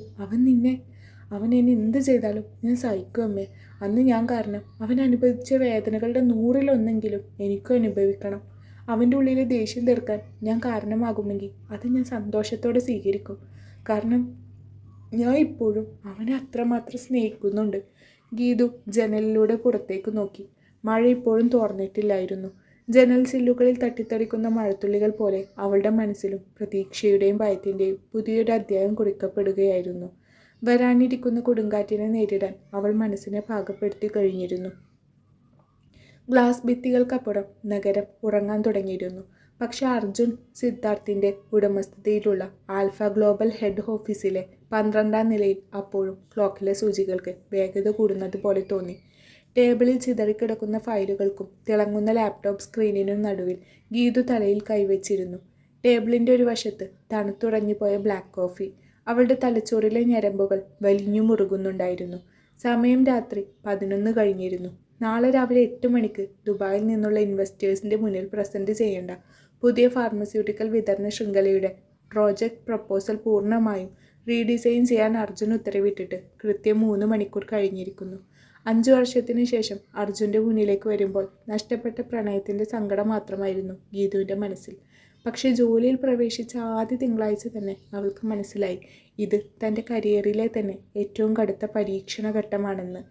അവൻ എന്നെ എന്ത് ചെയ്താലും ഞാൻ സഹിക്കും അമ്മേ. അന്ന് ഞാൻ കാരണം അവൻ അനുഭവിച്ച വേദനകളുടെ 100-1 എനിക്കും അനുഭവിക്കണം. അവൻ്റെ ഉള്ളിലെ ദേഷ്യം തീർക്കാൻ ഞാൻ കാരണമാകുമെങ്കിൽ അത് ഞാൻ സന്തോഷത്തോടെ സ്വീകരിക്കും. കാരണം ഞാൻ ഇപ്പോഴും അവനെ അത്രമാത്രം സ്നേഹിക്കുന്നുണ്ട്. ഗീതു ജനലിലൂടെ പുറത്തേക്ക് നോക്കി. മഴ ഇപ്പോഴും തോർന്നിട്ടില്ലായിരുന്നു. ജനൽ ചില്ലുകളിൽ തട്ടിത്തെറിക്കുന്ന മഴത്തുള്ളികൾ പോലെ അവളുടെ മനസ്സിലും പ്രതീക്ഷയുടെയും ഭയത്തിൻ്റെയും പുതിയൊരു അധ്യായം കുറിക്കപ്പെടുകയായിരുന്നു. വരാനിരിക്കുന്ന കൊടുങ്കാറ്റിനെ നേരിടാൻ അവൾ മനസ്സിനെ പാകപ്പെടുത്തി കഴിഞ്ഞിരുന്നു. ഗ്ലാസ് ഭിത്തികൾക്കപ്പുറം നഗരം ഉറങ്ങാൻ തുടങ്ങിയിരുന്നു. പക്ഷെ അർജുൻ സിദ്ധാർത്ഥിൻ്റെ ഉടമസ്ഥതയിലുള്ള ആൽഫ ഗ്ലോബൽ ഹെഡ് ഓഫീസിലെ 12ാം നിലയിൽ അപ്പോഴും ക്ലോക്കിലെ സൂചികൾക്ക് വേഗത കൂടുന്നത് പോലെ തോന്നി. ടേബിളിൽ ചിതറിക്കിടക്കുന്ന ഫയലുകൾക്കും തിളങ്ങുന്ന ലാപ്ടോപ്പ് സ്ക്രീനിനും നടുവിൽ ഗീതു തലയിൽ കൈവച്ചിരുന്നു. ടേബിളിൻ്റെ ഒരു വശത്ത് തണുത്തുറഞ്ഞുപോയ ബ്ലാക്ക് കോഫി. അവളുടെ തലച്ചോറിലെ ഞരമ്പുകൾ വലിഞ്ഞു മുറുകുന്നുണ്ടായിരുന്നു. സമയം രാത്രി 11 കഴിഞ്ഞിരുന്നു. നാളെ രാവിലെ 8 മണിക്ക് ദുബായിൽ നിന്നുള്ള ഇൻവെസ്റ്റേഴ്സിൻ്റെ മുന്നിൽ പ്രസൻറ്റ് ചെയ്യേണ്ട പുതിയ ഫാർമസ്യൂട്ടിക്കൽ വിതരണ ശൃംഖലയുടെ പ്രോജക്റ്റ് പ്രപ്പോസൽ പൂർണ്ണമായും റീഡിസൈൻ ചെയ്യാൻ അർജുൻ ഉത്തരവിട്ടിട്ട് കൃത്യം 3 മണിക്കൂർ കഴിഞ്ഞിരിക്കുന്നു. 5 വർഷത്തിന് ശേഷം അർജുൻ്റെ മുന്നിലേക്ക് വരുമ്പോൾ നഷ്ടപ്പെട്ട പ്രണയത്തിൻ്റെ സങ്കടം മാത്രമായിരുന്നു ഗീതുവിൻ്റെ മനസ്സിൽ. പക്ഷേ ജോലിയിൽ പ്രവേശിച്ച ആദ്യ തിങ്കളാഴ്ച തന്നെ അവൾക്ക് മനസ്സിലായി, ഇത് തൻ്റെ കരിയറിലെ തന്നെ ഏറ്റവും കടുത്ത പരീക്ഷണ ഘട്ടമാണെന്ന്.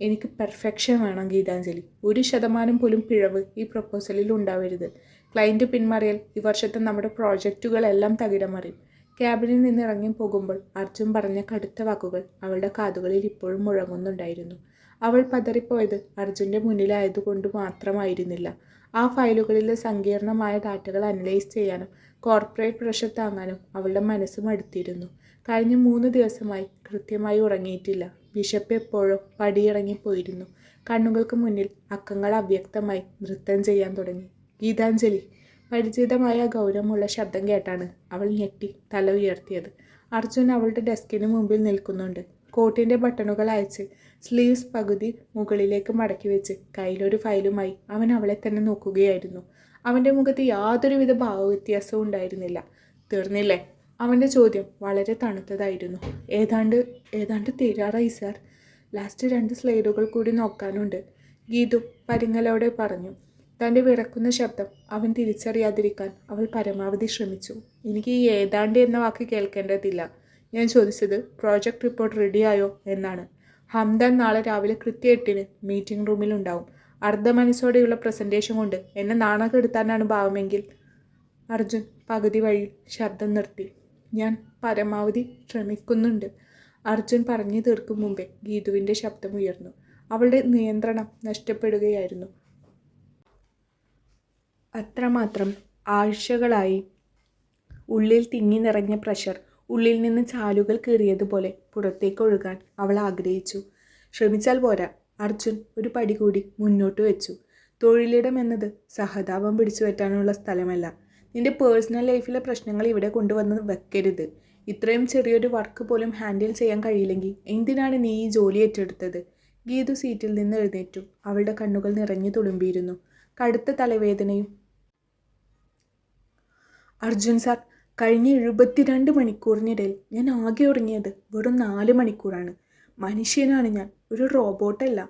എനിക്ക് പെർഫെക്ഷൻ വേണം ഗീതാഞ്ജലി. 1% പോലും പിഴവ് ഈ പ്രപ്പോസലിൽ ഉണ്ടാവരുത്. ക്ലയൻറ്റ് പിന്മാറിയാൽ ഈ വർഷത്തെ നമ്മുടെ പ്രോജക്റ്റുകളെല്ലാം തകിടമറിയും. ക്യാബിനിൽ നിന്ന് ഇറങ്ങി പോകുമ്പോൾ അർജുൻ പറഞ്ഞ കടുത്ത വാക്കുകൾ അവളുടെ കാതുകളിൽ ഇപ്പോഴും മുഴങ്ങുന്നുണ്ടായിരുന്നു. അവൾ പതറിപ്പോയത് അർജുൻ്റെ മുന്നിലായതുകൊണ്ട് മാത്രമായിരുന്നില്ല. ആ ഫയലുകളിലെ സങ്കീർണമായ ഡാറ്റകൾ അനലൈസ് ചെയ്യാനും കോർപ്പറേറ്റ് പ്രഷർ താങ്ങാനും അവളുടെ മനസ്സ് മടുത്തിരുന്നു. കഴിഞ്ഞ 3 ദിവസമായി കൃത്യമായി ഉറങ്ങിയിട്ടില്ല. വിശപ്പ് എപ്പോഴോ പടിയിറങ്ങിപ്പോയിരുന്നു. കണ്ണുകൾക്ക് മുന്നിൽ അക്കങ്ങൾ അവ്യക്തമായി നൃത്തം ചെയ്യാൻ തുടങ്ങി. ഗീതാഞ്ജലി. പരിചിതമായ ഗൗരവമുള്ള ശബ്ദം കേട്ടാണ് അവൾ ഞെട്ടി തല ഉയർത്തിയത്. അർജുൻ അവളുടെ ഡെസ്കിന് മുമ്പിൽ നിൽക്കുന്നുണ്ട്. കോട്ടിൻ്റെ ബട്ടണുകൾ അയച്ച് സ്ലീവ്സ് പകുതി മുകളിലേക്ക് മടക്കി വെച്ച് കയ്യിലൊരു ഫയലുമായി അവൻ അവളെ തന്നെ നോക്കുകയായിരുന്നു. അവൻ്റെ മുഖത്ത് യാതൊരുവിധ ഭാവവ്യത്യാസവും ഉണ്ടായിരുന്നില്ല. തീർന്നില്ലേ? അവൻ്റെ ചോദ്യം വളരെ തണുത്തതായിരുന്നു. ഏതാണ്ട് തീരാറായി സാർ. ലാസ്റ്റ് 2 സ്ലൈഡുകൾ കൂടി നോക്കാനുണ്ട്, ഗീതു പരിങ്ങലോടെ പറഞ്ഞു. തൻ്റെ വിറക്കുന്ന ശബ്ദം അവൻ തിരിച്ചറിയാതിരിക്കാൻ അവൾ പരമാവധി ശ്രമിച്ചു. എനിക്ക് ഈ ഏതാണ്ട് എന്ന വാക്ക് കേൾക്കേണ്ടതില്ല. ഞാൻ ചോദിച്ചത് പ്രോജക്റ്റ് റിപ്പോർട്ട് റെഡിയായോ എന്നാണ്. ഹംദാൻ നാളെ രാവിലെ കൃത്യം 8-ന് മീറ്റിംഗ് റൂമിലുണ്ടാവും. അർദ്ധമനസ്സോടെയുള്ള പ്രസൻറ്റേഷൻ കൊണ്ട് എന്നെ നാണക്കെടുത്താനാണ് ഭാവമെങ്കിൽ. അർജുൻ പകുതി വഴി ശബ്ദം നിർത്തി. ഞാൻ പരമാവധി ശ്രമിക്കുന്നുണ്ട്. അർജുൻ പറഞ്ഞു തീർക്കും മുമ്പേ ഗീതുവിൻ്റെ ശബ്ദം ഉയർന്നു. അവളുടെ നിയന്ത്രണം നഷ്ടപ്പെടുകയായിരുന്നു. അത്രമാത്രം ആഴ്ചകളായി ഉള്ളിൽ തിങ്ങി നിറഞ്ഞ പ്രഷർ ഉള്ളിൽ നിന്ന് ചാലുകൾ കീറിയതുപോലെ പുറത്തേക്ക് ഒഴുകാൻ അവൾ ആഗ്രഹിച്ചു. ശ്രമിച്ചാൽ പോരാ. അർജുൻ ഒരു പടി കൂടി മുന്നോട്ട് വെച്ചു. തൊഴിലിടം എന്നത് സഹതാപം പിടിച്ചു പറ്റാനുള്ള സ്ഥലമല്ല. നിന്റെ പേഴ്സണൽ ലൈഫിലെ പ്രശ്നങ്ങൾ ഇവിടെ കൊണ്ടുവന്ന് വെക്കരുത്. ഇത്രയും ചെറിയൊരു വർക്ക് പോലും ഹാൻഡിൽ ചെയ്യാൻ കഴിയില്ലെങ്കിൽ എന്തിനാണ് നീ ഈ ജോലി ഏറ്റെടുത്തത്? ഗീതു സീറ്റിൽ നിന്ന് എഴുന്നേറ്റു. അവളുടെ കണ്ണുകൾ നിറഞ്ഞു തുളുമ്പിയിരുന്നു. കടുത്ത തലവേദനയും. അർജുൻ സാർ, കഴിഞ്ഞ 72 മണിക്കൂറിനിടയിൽ ഞാൻ ആകെ ഉറങ്ങിയത് വെറും 4 മണിക്കൂറാണ്. മനുഷ്യനാണ് ഞാൻ, ഒരു റോബോട്ടല്ല.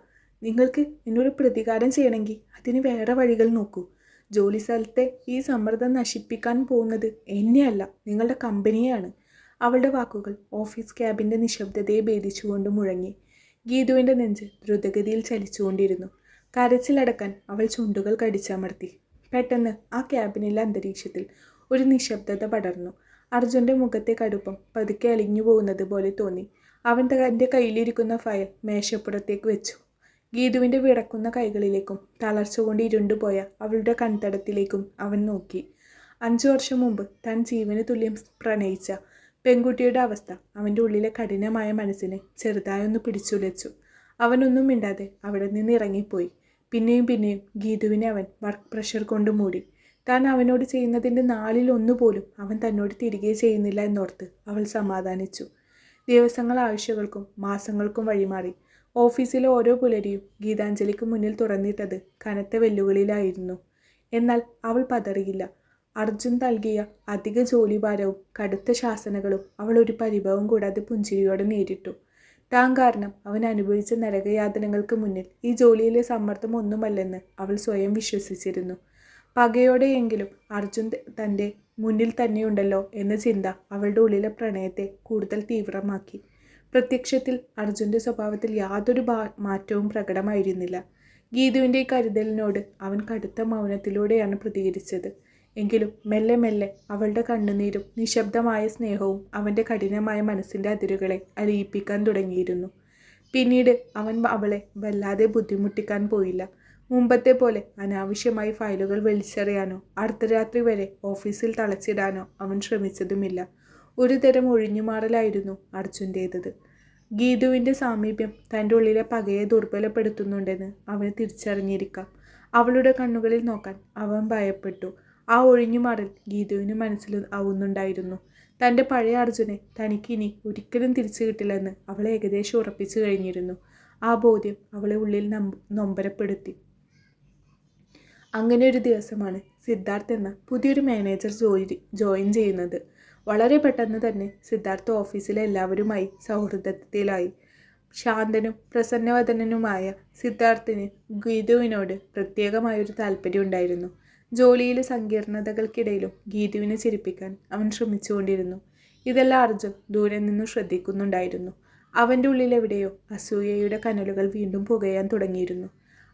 നിങ്ങൾക്ക് എന്നോട് പ്രതികാരം ചെയ്യണമെങ്കിൽ അതിന് വേറെ വഴികൾ നോക്കൂ. ജോലി സ്ഥലത്തെ ഈ സമ്മർദ്ദം നശിപ്പിക്കാൻ പോകുന്നത് എന്നെയല്ല, നിങ്ങളുടെ കമ്പനിയെയാണ്. അവളുടെ വാക്കുകൾ ഓഫീസ് ക്യാബിൻ്റെ നിശബ്ദതയെ ഭേദിച്ചുകൊണ്ട് മുഴങ്ങി. ഗീതുവിൻ്റെ നെഞ്ച് ദ്രുതഗതിയിൽ ചലിച്ചുകൊണ്ടിരുന്നു. കരച്ചിലടക്കാൻ അവൾ ചുണ്ടുകൾ കടിച്ചമർത്തി. പെട്ടെന്ന് ആ ക്യാബിനിലെ അന്തരീക്ഷത്തിൽ ഒരു നിശബ്ദത പടർന്നു. അർജുൻ്റെ മുഖത്തെ കടുപ്പം പതുക്കെ അലിഞ്ഞു പോകുന്നത് പോലെ തോന്നി. അവൻ തൻ്റെ കയ്യിലിരിക്കുന്ന ഫയൽ മേശപ്പുറത്തേക്ക് വെച്ചു. ഗീതുവിൻ്റെ വിറക്കുന്ന കൈകളിലേക്കും തളർച്ച കൊണ്ട് ഇരുണ്ടുപോയ അവളുടെ കൺതടത്തിലേക്കും അവൻ നോക്കി. 5 വർഷം മുമ്പ് താൻ ജീവന് തുല്യം പ്രണയിച്ച പെൺകുട്ടിയുടെ അവസ്ഥ അവൻ്റെ ഉള്ളിലെ കഠിനമായ മനസ്സിനെ ചെറുതായൊന്ന് പിടിച്ചുലച്ചു. അവനൊന്നും മിണ്ടാതെ അവിടെ നിന്ന് ഇറങ്ങിപ്പോയി. പിന്നെയും പിന്നെയും ഗീതുവിനെ അവൻ വർക്ക് പ്രഷർ കൊണ്ട് മൂടി. താൻ അവനോട് ചെയ്യുന്നതിൻ്റെ 1/4 പോലും അവൻ തന്നോട് തിരികെ ചെയ്യുന്നില്ല എന്നോർത്ത് അവൾ സമാധാനിച്ചു. ദിവസങ്ങൾ ആഴ്ചകൾക്കും മാസങ്ങൾക്കും വഴിമാറി. ഓഫീസിലെ ഓരോ പുലരിയും ഗീതാഞ്ജലിക്ക് മുന്നിൽ തുറന്നിട്ടത് കനത്ത വെല്ലുവിളിയിലായിരുന്നു. എന്നാൽ അവൾ പതറിയില്ല. അർജുൻ നൽകിയ അധിക ജോലിഭാരവും കടുത്ത ശാസനകളും അവൾ ഒരു പരിഭവം കൂടാതെ പുഞ്ചിരിയോടെ നേരിട്ടു. താൻ കാരണം അവൻ അനുഭവിച്ച നരകയാതനകൾക്ക് മുന്നിൽ ഈ ജോലിയിലെ സമ്മർദ്ദം ഒന്നുമല്ലെന്ന് അവൾ സ്വയം വിശ്വസിച്ചിരുന്നു. പകയോടെയെങ്കിലും അർജുൻ തൻ്റെ മുന്നിൽ തന്നെയുണ്ടല്ലോ എന്ന ചിന്ത അവളുടെ ഉള്ളിലെ പ്രണയത്തെ കൂടുതൽ തീവ്രമാക്കി. പ്രത്യക്ഷത്തിൽ അർജുൻ്റെ സ്വഭാവത്തിൽ യാതൊരു മാറ്റവും പ്രകടമായിരുന്നില്ല. ഗീതുവിൻ്റെ കരുതലിനോട് അവൻ കടുത്ത മൗനത്തിലൂടെയാണ് പ്രതികരിച്ചത്. എങ്കിലും മെല്ലെ മെല്ലെ അവളുടെ കണ്ണുനീരും നിശബ്ദമായ സ്നേഹവും അവൻ്റെ കഠിനമായ മനസ്സിൻ്റെ അതിരുകളെ അലിയിപ്പിക്കാൻ തുടങ്ങിയിരുന്നു. പിന്നീട് അവൻ അവളെ വല്ലാതെ ബുദ്ധിമുട്ടിക്കാൻ പോയില്ല. മുമ്പത്തെ പോലെ അനാവശ്യമായി ഫയലുകൾ വലിച്ചെറിയാനോ അർദ്ധരാത്രി വരെ ഓഫീസിൽ തളച്ചിടാനോ അവൻ ശ്രമിച്ചതുമില്ല. ഒരു തരം ഒഴിഞ്ഞുമാറലായിരുന്നു അർജുൻ്റേത്. ഗീതുവിൻ്റെ സാമീപ്യം തൻ്റെ ഉള്ളിലെ പകയെ ദുർബലപ്പെടുത്തുന്നുണ്ടെന്ന് അവന് തിരിച്ചറിഞ്ഞിരിക്കാം. അവളുടെ കണ്ണുകളിൽ നോക്കാൻ അവൻ ഭയപ്പെട്ടു. ആ ഒഴിഞ്ഞുമാറൽ ഗീതുവിന് മനസ്സിൽ ആവുന്നുണ്ടായിരുന്നു. തൻ്റെ പഴയ അർജുനെ തനിക്കിനി ഒരിക്കലും തിരിച്ചു കിട്ടില്ലെന്ന് അവൾ ഏകദേശം ഉറപ്പിച്ചു കഴിഞ്ഞിരുന്നു. ആ ബോധ്യം അവളെ ഉള്ളിൽ നൊമ്പരപ്പെടുത്തി. അങ്ങനെ ഒരു ദിവസമാണ് സിദ്ധാർത്ഥ് എന്ന പുതിയൊരു മാനേജർ ജോയിൻ ചെയ്യുന്നത്. വളരെ പെട്ടെന്ന് തന്നെ സിദ്ധാർത്ഥ് ഓഫീസിലെ എല്ലാവരുമായി സൗഹൃദത്തിലായി. ശാന്തനും പ്രസന്നവദനനുമായ സിദ്ധാർത്ഥിന് ഗീതുവിനോട് പ്രത്യേകമായൊരു താല്പര്യം ഉണ്ടായിരുന്നു. ജോലിയിലെ സങ്കീർണതകൾക്കിടയിലും ഗീതുവിനെ ചിരിപ്പിക്കാൻ അവൻ ശ്രമിച്ചുകൊണ്ടിരുന്നു. ഇതെല്ലാം അർജുൻ ദൂരെ നിന്നു ശ്രദ്ധിക്കുന്നുണ്ടായിരുന്നു. അവൻ്റെ ഉള്ളിലെവിടെയോ അസൂയയുടെ കനലുകൾ വീണ്ടും പുകയാൻ തുടങ്ങിയിരുന്നു.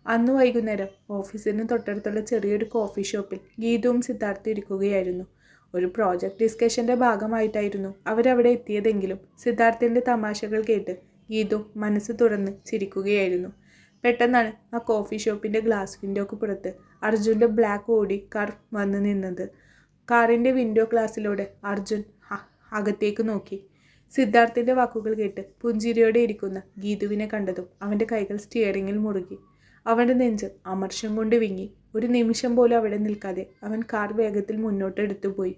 അന്ന് വൈകുന്നേരം ഓഫീസിന് തൊട്ടടുത്തുള്ള ചെറിയൊരു കോഫി ഷോപ്പിൽ ഗീതുവും സിദ്ധാർത്ഥും ഇരിക്കുകയായിരുന്നു. ഒരു പ്രോജക്റ്റ് ഡിസ്കഷൻ്റെ ഭാഗമായിട്ടായിരുന്നു അവരവിടെ എത്തിയതെങ്കിലും സിദ്ധാർത്ഥിൻ്റെ തമാശകൾ കേട്ട് ഗീതു മനസ്സ് തുറന്ന് ചിരിക്കുകയായിരുന്നു. പെട്ടെന്നാണ് ആ കോഫി ഷോപ്പിൻ്റെ ഗ്ലാസ് വിൻഡോക്ക് പുറത്ത് അർജുൻ്റെ ബ്ലാക്ക് ഓഡി കാർ വന്ന് നിന്നത്. കാറിൻ്റെ വിൻഡോ ഗ്ലാസ്സിലൂടെ അർജുൻ അകത്തേക്ക് നോക്കി. സിദ്ധാർത്ഥിൻ്റെ വാക്കുകൾ കേട്ട് പുഞ്ചിരിയോടെ ഇരിക്കുന്ന ഗീതുവിനെ കണ്ടതും അവൻ്റെ കൈകൾ സ്റ്റിയറിങ്ങിൽ മുറുകി. അവൻ്റെ നെഞ്ച് അമർഷം കൊണ്ട് വിങ്ങി. ഒരു നിമിഷം പോലും അവിടെ നിൽക്കാതെ അവൻ കാർ വേഗത്തിൽ മുന്നോട്ടെടുത്തു പോയി.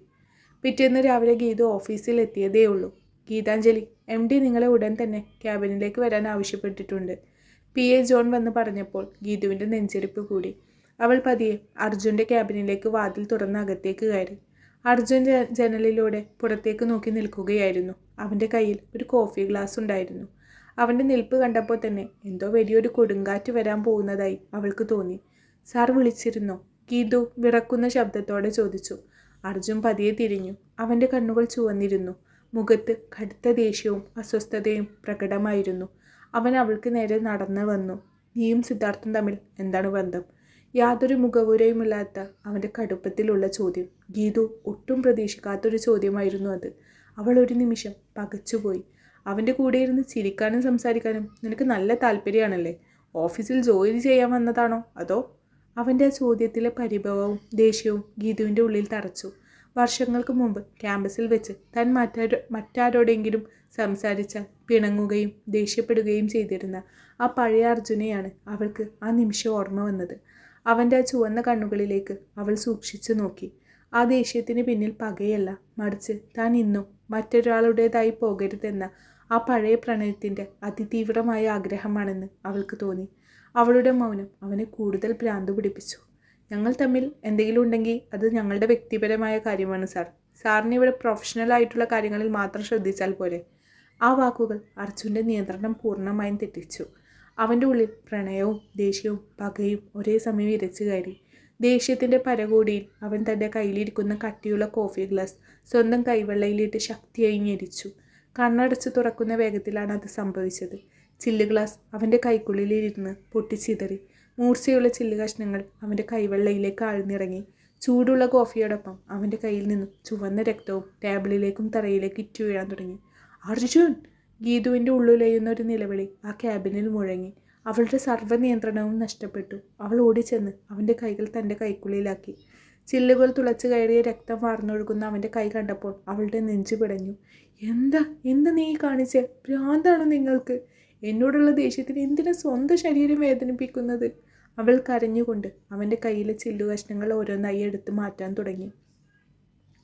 പിറ്റേന്ന് രാവിലെ ഗീതു ഓഫീസിൽ എത്തിയതേ ഉള്ളൂ. ഗീതാഞ്ജലി, MD നിങ്ങളെ ഉടൻ തന്നെ ക്യാബിനിലേക്ക് വരാൻ ആവശ്യപ്പെട്ടിട്ടുണ്ട്. PA ജോൺ വന്ന് പറഞ്ഞപ്പോൾ ഗീതുവിൻ്റെ നെഞ്ചിരിപ്പ് കൂടി. അവൾ പതിയെ അർജുൻ്റെ ക്യാബിനിലേക്ക് വാതിൽ തുറന്ന് അകത്തേക്ക് കയറി. അർജുൻ ജനലിലൂടെ പുറത്തേക്ക് നോക്കി നിൽക്കുകയായിരുന്നു. അവൻ്റെ കയ്യിൽ ഒരു കോഫി ഗ്ലാസ് ഉണ്ടായിരുന്നു. അവൻ്റെ നിൽപ്പ് കണ്ടപ്പോൾ തന്നെ എന്തോ വലിയൊരു കൊടുങ്കാറ്റ് വരാൻ പോകുന്നതായി അവൾക്ക് തോന്നി. സാർ വിളിച്ചിരുന്നോ? ഗീതു വിറക്കുന്ന ശബ്ദത്തോടെ ചോദിച്ചു. അർജുൻ പതിയെ തിരിഞ്ഞു. അവൻ്റെ കണ്ണുകൾ ചുവന്നിരുന്നു. മുഖത്ത് കടുത്ത ദേഷ്യവും അസ്വസ്ഥതയും പ്രകടമായിരുന്നു. അവൻ അവൾക്ക് നേരെ നടന്നു വന്നു. നീയും സിദ്ധാർത്ഥും തമ്മിൽ എന്താണ് ബന്ധം? യാതൊരു മുഖവുരയുമില്ലാത്ത അവൻ്റെ കടുപ്പത്തിലുള്ള ചോദ്യം. ഗീതു ഒട്ടും പ്രതീക്ഷിക്കാത്തൊരു ചോദ്യമായിരുന്നു അത്. അവൾ ഒരു നിമിഷം പകച്ചുപോയി. അവൻ്റെ കൂടെ ഇരുന്ന് ചിരിക്കാനും സംസാരിക്കാനും നിനക്ക് നല്ല താല്പര്യമാണല്ലേ? ഓഫീസിൽ ജോലി ചെയ്യാൻ വന്നതാണോ അതോ? അവൻ്റെ ആ ചോദ്യത്തിലെ പരിഭവവും ദേഷ്യവും ഗീതുവിൻ്റെ ഉള്ളിൽ തറച്ചു. വർഷങ്ങൾക്ക് മുമ്പ് ക്യാമ്പസിൽ വെച്ച് താൻ മറ്റാരോടെങ്കിലും സംസാരിച്ചാൽ പിണങ്ങുകയും ദേഷ്യപ്പെടുകയും ചെയ്തിരുന്ന ആ പഴയ അർജുനെയാണ് അവൾക്ക് ആ നിമിഷം ഓർമ്മ വന്നത്. അവൻ്റെ ആ ചുവന്ന കണ്ണുകളിലേക്ക് അവൾ സൂക്ഷിച്ചു നോക്കി. ആ ദേഷ്യത്തിന് പിന്നിൽ പകയല്ല, മറിച്ച് താൻ ഇന്നും മറ്റൊരാളുടേതായി പോകരുതെന്ന ആ പഴയ പ്രണയത്തിൻ്റെ അതിതീവ്രമായ ആഗ്രഹമാണെന്ന് അവൾക്ക് തോന്നി. അവളുടെ മൗനം അവനെ കൂടുതൽ ഭ്രാന്ത് പിടിപ്പിച്ചു. ഞങ്ങൾ തമ്മിൽ എന്തെങ്കിലും ഉണ്ടെങ്കിൽ അത് ഞങ്ങളുടെ വ്യക്തിപരമായ കാര്യമാണ് സാർ. സാറിന് ഇവിടെ പ്രൊഫഷണൽ ആയിട്ടുള്ള കാര്യങ്ങളിൽ മാത്രം ശ്രദ്ധിച്ചാൽ പോരെ. ആ വാക്കുകൾ അർജുൻ്റെ നിയന്ത്രണം പൂർണ്ണമായും തെറ്റിച്ചു. അവൻ്റെ ഉള്ളിൽ പ്രണയവും ദേഷ്യവും പകയും ഒരേ സമയം ഇരച്ചു കയറി. ദേഷ്യത്തിൻ്റെ പരകോടിയിൽ അവൻ തൻ്റെ കയ്യിലിരിക്കുന്ന കട്ടിയുള്ള കോഫി ഗ്ലാസ് സ്വന്തം കൈവെള്ളയിലിട്ട് ശക്തിയായി ഞെരിച്ചു. കണ്ണടച്ച് തുറക്കുന്ന വേഗത്തിലാണ് അത് സംഭവിച്ചത്. ചില്ല് ഗ്ലാസ് അവൻ്റെ കൈക്കുള്ളിലിരുന്ന് പൊട്ടിച്ചിതറി. മൂർച്ചയുള്ള ചില്ല് കഷ്ണങ്ങൾ അവൻ്റെ കൈവെള്ളയിലേക്ക് ആഴ്ന്നിറങ്ങി. ചൂടുള്ള കോഫിയോടൊപ്പം അവൻ്റെ കയ്യിൽ നിന്നും ചുവന്ന രക്തവും ടേബിളിലേക്കും തറയിലേക്ക് ഇറ്റു വീഴാൻ തുടങ്ങി. അർജുൻ! ഗീതുവിൻ്റെ ഉള്ളിലെയുന്ന ഒരു നിലവിളി ആ ക്യാബിനിൽ മുഴങ്ങി. അവളുടെ സർവ്വനിയന്ത്രണവും നഷ്ടപ്പെട്ടു. അവൾ ഓടിച്ചെന്ന് അവൻ്റെ കൈകൾ തൻ്റെ കൈക്കുള്ളിലാക്കി. ചില്ലുകൾ തുളച്ചു കയറിയ രക്തം വാർന്നൊഴുകുന്ന അവൻ്റെ കൈ കണ്ടപ്പോൾ അവളുടെ നെഞ്ചു പിടഞ്ഞു. എന്താ നീ കാണിച്ചേ? ഭ്രാന്താണോ നിങ്ങൾക്ക്? എന്നോടുള്ള ദേഷ്യത്തിന് എന്തിനാ സ്വന്തം ശരീരം വേദനിപ്പിക്കുന്നത്? അവൾ കരഞ്ഞുകൊണ്ട് അവൻ്റെ കയ്യിലെ ചില്ലുകഷ്ണങ്ങൾ ഓരോന്നായി എടുത്ത് മാറ്റാൻ തുടങ്ങി.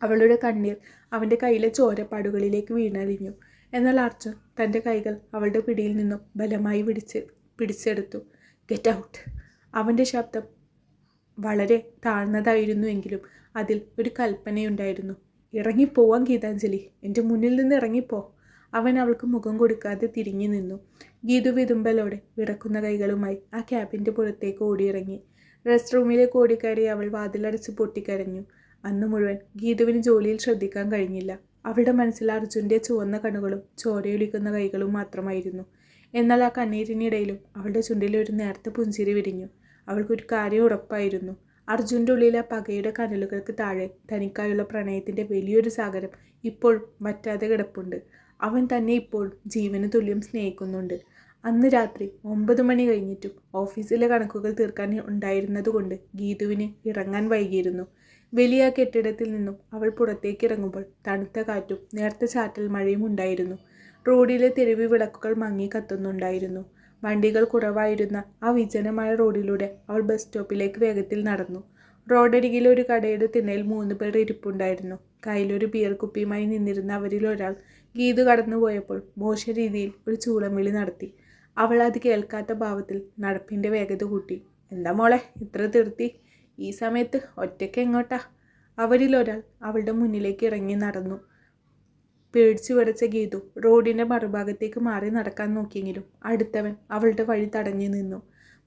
അവളുടെ കണ്ണീർ അവൻ്റെ കയ്യിലെ ചോരപ്പാടുകളിലേക്ക് വീണലിഞ്ഞു. എന്നാൽ അർജുൻ തൻ്റെ കൈകൾ അവളുടെ പിടിയിൽ നിന്നും ബലമായി പിടിച്ചെടുത്തു. Get out! അവൻ്റെ ശബ്ദം വളരെ താഴ്ന്നതായിരുന്നുവെങ്കിലും അതിൽ ഒരു കൽപ്പനയുണ്ടായിരുന്നു. ഇറങ്ങിപ്പോവാൻ ഗീതാഞ്ജലി, എൻ്റെ മുന്നിൽ നിന്ന് ഇറങ്ങിപ്പോ. അവൻ അവൾക്ക് മുഖം കൊടുക്കാതെ തിരിഞ്ഞു നിന്നു. ഗീതു വിതുമ്പലോടെ വിറക്കുന്ന കൈകളുമായി ആ ക്യാബിൻ്റെ പുറത്തേക്ക് ഓടിയിറങ്ങി. റെസ്റ്റ് റൂമിലേക്ക് ഓടിക്കയറി അവൾ വാതിലടച്ച് പൊട്ടിക്കരഞ്ഞു. അന്ന് മുഴുവൻ ഗീതുവിന് ജോലിയിൽ ശ്രദ്ധിക്കാൻ കഴിഞ്ഞില്ല. അവളുടെ മനസ്സിൽ അർജുൻ്റെ ചുവന്ന കണ്ണുകളും ചോരയൊലിക്കുന്ന കൈകളും മാത്രമായിരുന്നു. എന്നാൽ ആ കണ്ണീരിനിടയിലും അവളുടെ ചുണ്ടിൽ ഒരു നേർത്ത പുഞ്ചിരി വിരിഞ്ഞു. അവൾക്കൊരു കാര്യം ഉറപ്പായിരുന്നു. അർജുൻ്റെ ഉള്ളിലെ പകയുടെ കനലുകൾക്ക് താഴെ തനിക്കായുള്ള പ്രണയത്തിൻ്റെ വലിയൊരു സാഗരം ഇപ്പോൾ വറ്റാതെ കിടപ്പുണ്ട്. അവൻ തന്നെ ഇപ്പോൾ ജീവന് തുല്യം സ്നേഹിക്കുന്നുണ്ട്. അന്ന് രാത്രി 9 മണി കഴിഞ്ഞിട്ടും ഓഫീസിലെ കണക്കുകൾ തീർക്കാൻ ഉണ്ടായിരുന്നതുകൊണ്ട് ഗീതുവിന് ഇറങ്ങാൻ വൈകിയിരുന്നു. വലിയ കെട്ടിടത്തിൽ നിന്നും അവൾ പുറത്തേക്ക് ഇറങ്ങുമ്പോൾ തണുത്ത കാറ്റും നേർത്ത ചാറ്റൽ മഴയും ഉണ്ടായിരുന്നു. റോഡിലെ തെരുവ് വിളക്കുകൾ മങ്ങി കത്തുന്നുണ്ടായിരുന്നു. വണ്ടികൾ കുറവായിരുന്ന ആ വിജനമായ റോഡിലൂടെ അവൾ ബസ് സ്റ്റോപ്പിലേക്ക് വേഗത്തിൽ നടന്നു. റോഡരികിലെ ഒരു കടയുടെ തിണ്ണയിൽ 3 പേർ ഇരിപ്പുണ്ടായിരുന്നു. കയ്യിലൊരു ബിയർ കുപ്പിയുമായി നിന്നിരുന്ന അവരിൽ ഒരാൾ ഗീതു കടന്നുപോയപ്പോൾ മോശ രീതിയിൽ ഒരു ചൂളം വിളി നടത്തി. അവൾ അത് കേൾക്കാത്ത ഭാവത്തിൽ നടപ്പിൻ്റെ വേഗത കൂട്ടി. എന്താ മോളെ ഇത്ര ധൃതി? ഈ സമയത്ത് ഒറ്റയ്ക്ക് എങ്ങോട്ടാ? അവരിൽ ഒരാൾ അവളുടെ മുന്നിലേക്ക് ഇറങ്ങി നടന്നു. പേടിച്ചു വിറച്ച ഗീതു റോഡിൻ്റെ മറുഭാഗത്തേക്ക് മാറി നടക്കാൻ നോക്കിയെങ്കിലും അടുത്തവൻ അവളുടെ വഴി തടഞ്ഞു നിന്നു.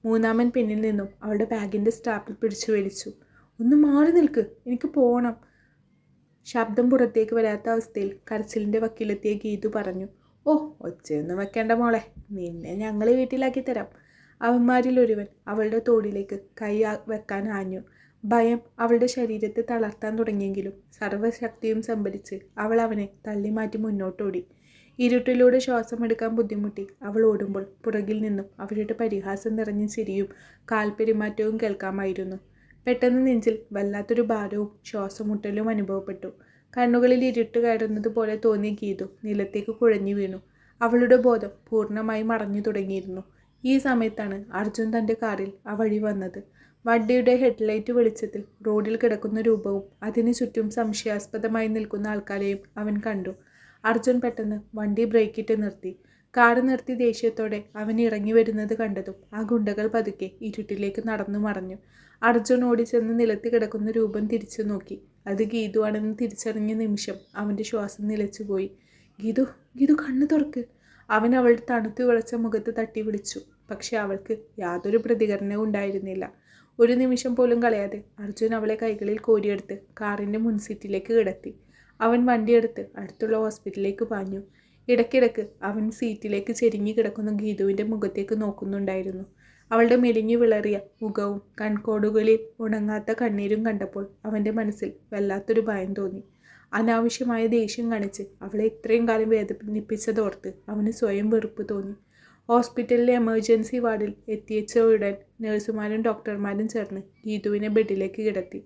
മൂന്നാമൻ പിന്നിൽ നിന്നും അവളുടെ ബാഗിൻ്റെ സ്ട്രാപ്പിൽ പിടിച്ചു വലിച്ചു. ഒന്ന് മാറി നിൽക്ക്, എനിക്ക് പോകണം. ശബ്ദം പുറത്തേക്ക് വരാത്ത അവസ്ഥയിൽ കരച്ചിലിൻ്റെ വക്കിലെത്തിയ ഗീതു പറഞ്ഞു. ഓ, ഒച്ചയൊന്നും വെക്കേണ്ട മോളെ, നിന്നെ ഞങ്ങൾ വീട്ടിലാക്കി തരാം. അവന്മാരിൽ ഒരുവൻ അവളുടെ തോളിലേക്ക് കൈ വെക്കാൻ ആഞ്ഞു. ഭയം അവളുടെ ശരീരത്തെ തളർത്താൻ തുടങ്ങിയെങ്കിലും സർവ്വശക്തിയും സംഭരിച്ച് അവൾ അവനെ തള്ളിമാറ്റി മുന്നോട്ടോടി. ഇരുട്ടിലൂടെ ശ്വാസമെടുക്കാൻ ബുദ്ധിമുട്ടി അവൾ ഓടുമ്പോൾ പുറകിൽ നിന്നും അവരുടെ പരിഹാസം നിറഞ്ഞ ചിരിയും കാൽപെരുമാറ്റവും കേൾക്കാമായിരുന്നു. പെട്ടെന്ന് നെഞ്ചിൽ വല്ലാത്തൊരു ഭാരവും ശ്വാസമുട്ടലും അനുഭവപ്പെട്ടു. കണ്ണുകളിൽ ഇരുട്ട് കയറുന്നത് പോലെ തോന്നിയ ഗീതു നിലത്തേക്ക് കുഴഞ്ഞു വീണു. അവളുടെ ബോധം പൂർണ്ണമായി മറഞ്ഞു തുടങ്ങിയിരുന്നു. ഈ സമയത്താണ് അർജുൻ തൻ്റെ കാറിൽ ആ വഴി വന്നത്. വണ്ടിയുടെ ഹെഡ്ലൈറ്റ് വെളിച്ചത്തിൽ റോഡിൽ കിടക്കുന്ന രൂപവും അതിനു ചുറ്റും സംശയാസ്പദമായി നിൽക്കുന്ന ആൾക്കാരെയും അവൻ കണ്ടു. അർജുൻ പെട്ടെന്ന് വണ്ടി ബ്രേക്കിട്ട് നിർത്തി. കാറ് നിർത്തി ദേഷ്യത്തോടെ അവൻ ഇറങ്ങി വരുന്നത് കണ്ടതും ആ ഗുണ്ടകൾ പതുക്കെ ഇരുട്ടിലേക്ക് നടന്നു മറഞ്ഞു. അർജുൻ ഓടിച്ചെന്ന് നിലത്ത് കിടക്കുന്ന രൂപം തിരിച്ചു നോക്കി. അത് ഗീതു ആണെന്ന് തിരിച്ചറിഞ്ഞ നിമിഷം അവൻ്റെ ശ്വാസം നിലച്ചുപോയി. ഗീതു, ഗീതു കണ്ണു തുറക്ക്. അവൻ അവളുടെ തണുത്തു വിളച്ച മുഖത്ത് തട്ടി വിളിച്ചു. പക്ഷെ അവൾക്ക് യാതൊരു പ്രതികരണവും ഉണ്ടായിരുന്നില്ല. ഒരു നിമിഷം പോലും കളയാതെ അർജുൻ അവളെ കൈകളിൽ കോരിയെടുത്ത് കാറിൻ്റെ മുൻസീറ്റിലേക്ക് കിടത്തി. അവൻ വണ്ടിയെടുത്ത് അടുത്തുള്ള ഹോസ്പിറ്റലിലേക്ക് പാഞ്ഞു. ഇടയ്ക്കിടയ്ക്ക് അവൻ സീറ്റിലേക്ക് ചെരിഞ്ഞു കിടക്കുന്ന ഗീതുവിൻ്റെ മുഖത്തേക്ക് നോക്കുന്നുണ്ടായിരുന്നു. അവളുടെ മെലിഞ്ഞു വിളറിയ മുഖവും കൺകോടുകളിൽ ഉണങ്ങാത്ത കണ്ണീരും കണ്ടപ്പോൾ അവൻ്റെ മനസ്സിൽ വല്ലാത്തൊരു ഭയം തോന്നി. അനാവശ്യമായ ദേഷ്യം കാണിച്ച് അവളെ ഇത്രയും കാലം വേദനിപ്പിച്ചതോർത്ത് അവന് സ്വയം വെറുപ്പ് തോന്നി. ഹോസ്പിറ്റലിലെ എമർജൻസി വാർഡിൽ എത്തിച്ച ഉടൻ നഴ്സുമാരും ഡോക്ടർമാരും ചേർന്ന് ഗീതുവിനെ ബെഡിലേക്ക് കിടത്തി.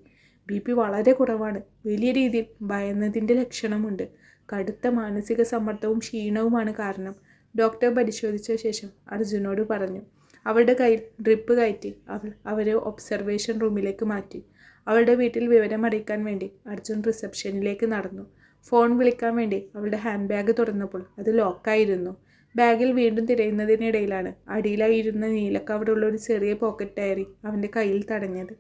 BP വളരെ കുറവാണ്. വലിയ രീതിയിൽ ഭയന്നതിൻ്റെ ലക്ഷണമുണ്ട്. കടുത്ത മാനസിക സമ്മർദ്ദവും ക്ഷീണവുമാണ് കാരണം. ഡോക്ടർ പരിശോധിച്ച ശേഷം അർജുനോട് പറഞ്ഞു. അവളുടെ കയ്യിൽ ഡ്രിപ്പ് കയറ്റി അവരെ ഒബ്സർവേഷൻ റൂമിലേക്ക് മാറ്റി. അവളുടെ വീട്ടിൽ വിവരമറിയിക്കാൻ വേണ്ടി അർജുൻ റിസപ്ഷനിലേക്ക് നടന്നു. ഫോൺ വിളിക്കാൻ വേണ്ടി അവളുടെ ഹാൻഡ് ബാഗ് തുറന്നപ്പോൾ അത് ലോക്കായിരുന്നു. ബാഗിൽ വീണ്ടും തിരയുന്നതിനിടയിലാണ് അടിയിലായിരുന്ന നീല കവറുള്ള ഒരു ചെറിയ പോക്കറ്റ് ഡയറി അവൻ്റെ കയ്യിൽ തടഞ്ഞത്.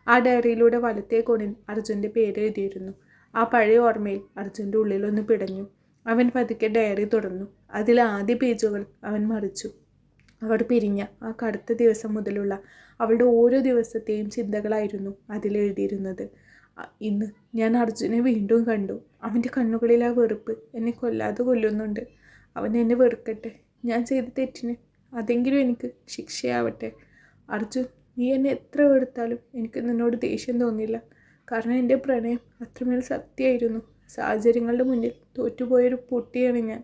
ആ ഡയറിയിലൂടെ വലത്തേ കോണിൽ അർജുൻ്റെ പേര് എഴുതിയിരുന്നു. ആ പഴയ ഓർമ്മയിൽ അർജുൻ്റെ ഉള്ളിലൊന്ന് പിടഞ്ഞു. അവൻ പതുക്കെ ഡയറി തുറന്നു. അതിൽ ആദ്യ പേജുകൾ അവൻ മറിച്ചു. അവർ പിരിഞ്ഞ ആ കടുത്ത ദിവസം മുതലുള്ള അവളുടെ ഓരോ ദിവസത്തെയും ചിന്തകളായിരുന്നു അതിലെഴുതിയിരുന്നത്. ഇന്ന് ഞാൻ അർജുനെ വീണ്ടും കണ്ടു. അവൻ്റെ കണ്ണുകളിൽ ആ വെറുപ്പ് എന്നെ കൊല്ലാതെ കൊല്ലുന്നുണ്ട്. അവൻ എന്നെ വെറുക്കട്ടെ. ഞാൻ ചെയ്ത തെറ്റിന് അതെങ്കിലും എനിക്ക് ശിക്ഷയാവട്ടെ. അർജുൻ, നീ എന്നെ എത്ര വെറുത്താലും എനിക്ക് നിന്നോട് ദേഷ്യം തോന്നില്ല. കാരണം എൻ്റെ പ്രണയം അത്രമേൽ സത്യമായിരുന്നു. സാഹചര്യങ്ങളുടെ മുന്നിൽ തോറ്റുപോയൊരു പൊട്ടിയാണ് ഞാൻ.